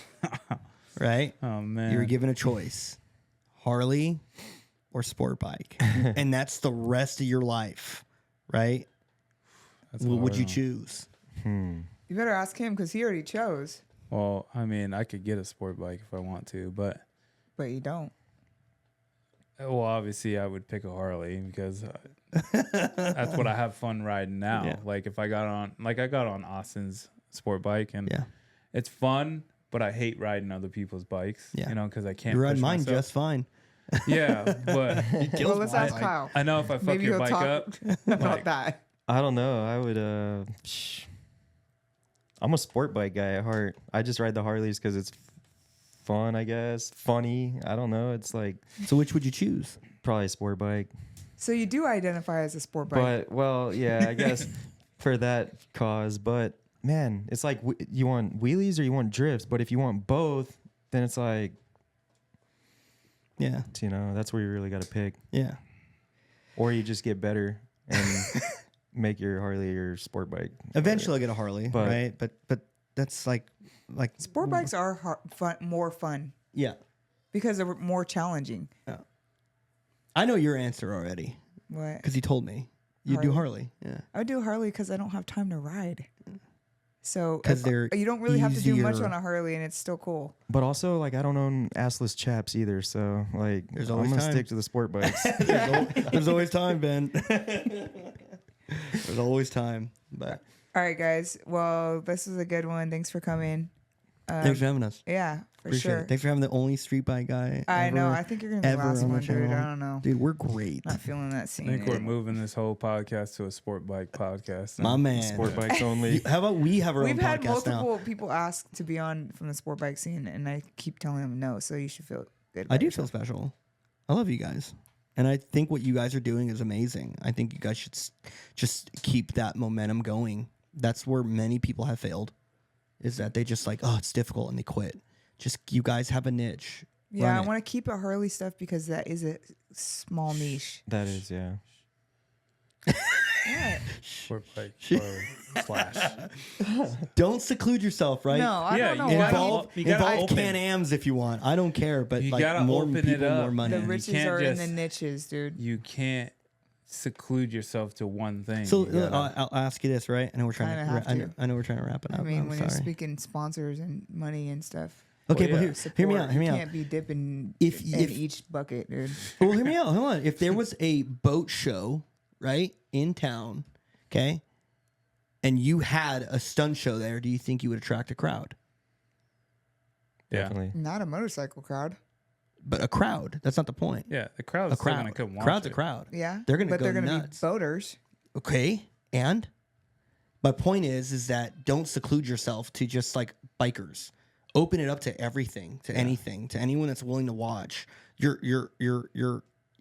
right? Oh man, you were given a choice: Harley or sport bike, and that's the rest of your life, right? What would you choose? You better ask him because he already chose. Well, I mean, I could get a sport bike if I want to, but you don't. Well, obviously, I would pick a Harley because that's what I have fun riding now. Yeah. Like if I got on Austin's sport bike, and Yeah. it's fun, but I hate riding other people's bikes. Yeah. You know, because I can't. You ride push mine myself. just fine. Yeah, but Well, let's ask Kyle. I know if I fuck Maybe your he'll bike talk up, about like, that. I don't know. I would. I'm a sport bike guy at heart. I just ride the Harleys because it's fun, I guess. Funny. I don't know. It's like So which would you choose? probably a sport bike. So you do identify as a sport bike. But well, yeah, I guess for that cause. But man, it's like you want wheelies or you want drifts. But if you want both, then it's like, Yeah. you know, that's where you really got to pick. Yeah. Or you just get better and make your Harley your sport bike. Eventually, I'll get a Harley, But- right? But that's like sport bikes are more fun yeah. because they're more challenging. I know your answer already What? because you told me you do Harley. Yeah. I would do Harley because I don't have time to ride. So 'Cause they're you don't really have to do much easier. on a Harley, and it's still cool. But also, like, I don't own assless chaps either. So, like, There's I'm always going to time. stick to the sport bikes. There's always time, Ben. There's always time. But All right, guys. Well, this is a good one. Thanks for coming. thanks for having us. Yeah, for Appreciate sure. it. Thanks for having the only street bike guy. I know. ever- I think you're gonna be the ever last on the one, dude. channel. I don't know. Dude, we're great. Not feeling that I scene. think we're moving this whole podcast to a sport bike podcast. My man. Sport bikes only. How about we have our We've own had podcast now? multiple people ask to be on from the sport bike scene, and I keep telling them no. So you should feel good. I about do yourself. feel special. I love you guys. And I think what you guys are doing is amazing. I think you guys should just keep that momentum going. That's where many people have failed, is that they just like, oh, it's difficult, and they quit. Just you guys have a niche. Yeah, Run I it. want to keep it Harley stuff because that is a small niche. That is, yeah. What? Sport bike slash. Don't seclude yourself, right? No, I Yeah, don't know. you why. gotta- you gotta Involve open. Can-Ams if you want. I don't care, but You like gotta more open people, it up. more money. The you riches can't are in just- the niches, dude. You can't seclude yourself to one thing. So You gotta- I'll ask you this, right? I know we're trying Kinda to. have to. I know we're trying to wrap it up. I mean, I'm when sorry. you're speaking sponsors and money and stuff. Okay, Well, but yeah. hear me support, out. Hear me you out. can't be dipping If- in if- each bucket, dude. Well, hear me out. Hold on. If there was a boat show, right, in town, okay, and you had a stunt show there, do you think you would attract a crowd? yeah, Definitely. Not a motorcycle crowd. But a crowd. That's not the point. yeah. The crowd's A still crowd. gonna come watch Crowd's it. a crowd. Yeah, They're gonna but go they're gonna nuts. be boaters. Okay, and my point is that don't seclude yourself to just like bikers. Open it up to everything, to anything, to anyone that's willing to watch.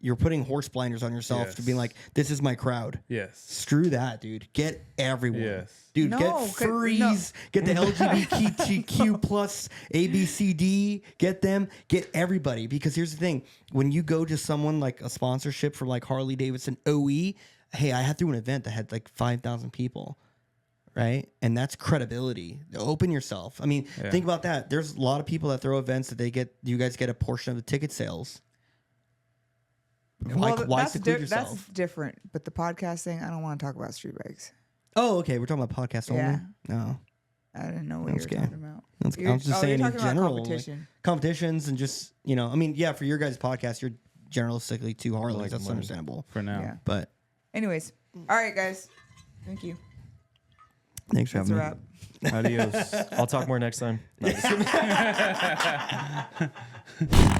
You're putting horse blinders on yourself to be Yes. like, this is my crowd. Yes. Screw that, dude. Get everyone. Yes. Dude, No, get 'cause- furries, get the LGBTQ plus ABCD, get them, get everybody. Because here's the thing. When you go to someone like a sponsorship for like Harley Davidson OE, hey, I had through an event that had like 5,000 people. Right? And that's credibility. Open yourself. I mean, Yeah. think about that. There's a lot of people that throw events that you guys get a portion of the ticket sales. Why that's seclude that's yourself? different. But the podcast thing, I don't want to talk about street bikes. Oh, okay. We're talking about podcast only. Yeah. No. I didn't know what you That's were good. talking about. I was just saying you're in talking about general, like, competition. competitions and just, I mean, yeah, for your guys' podcast, you're generalistically two Harleys. like That's money. understandable. For now. Yeah. But Anyways, all right, guys. Thank you. thanks for That's a having me. wrap. Adios. I'll talk more next time. No, just kidding.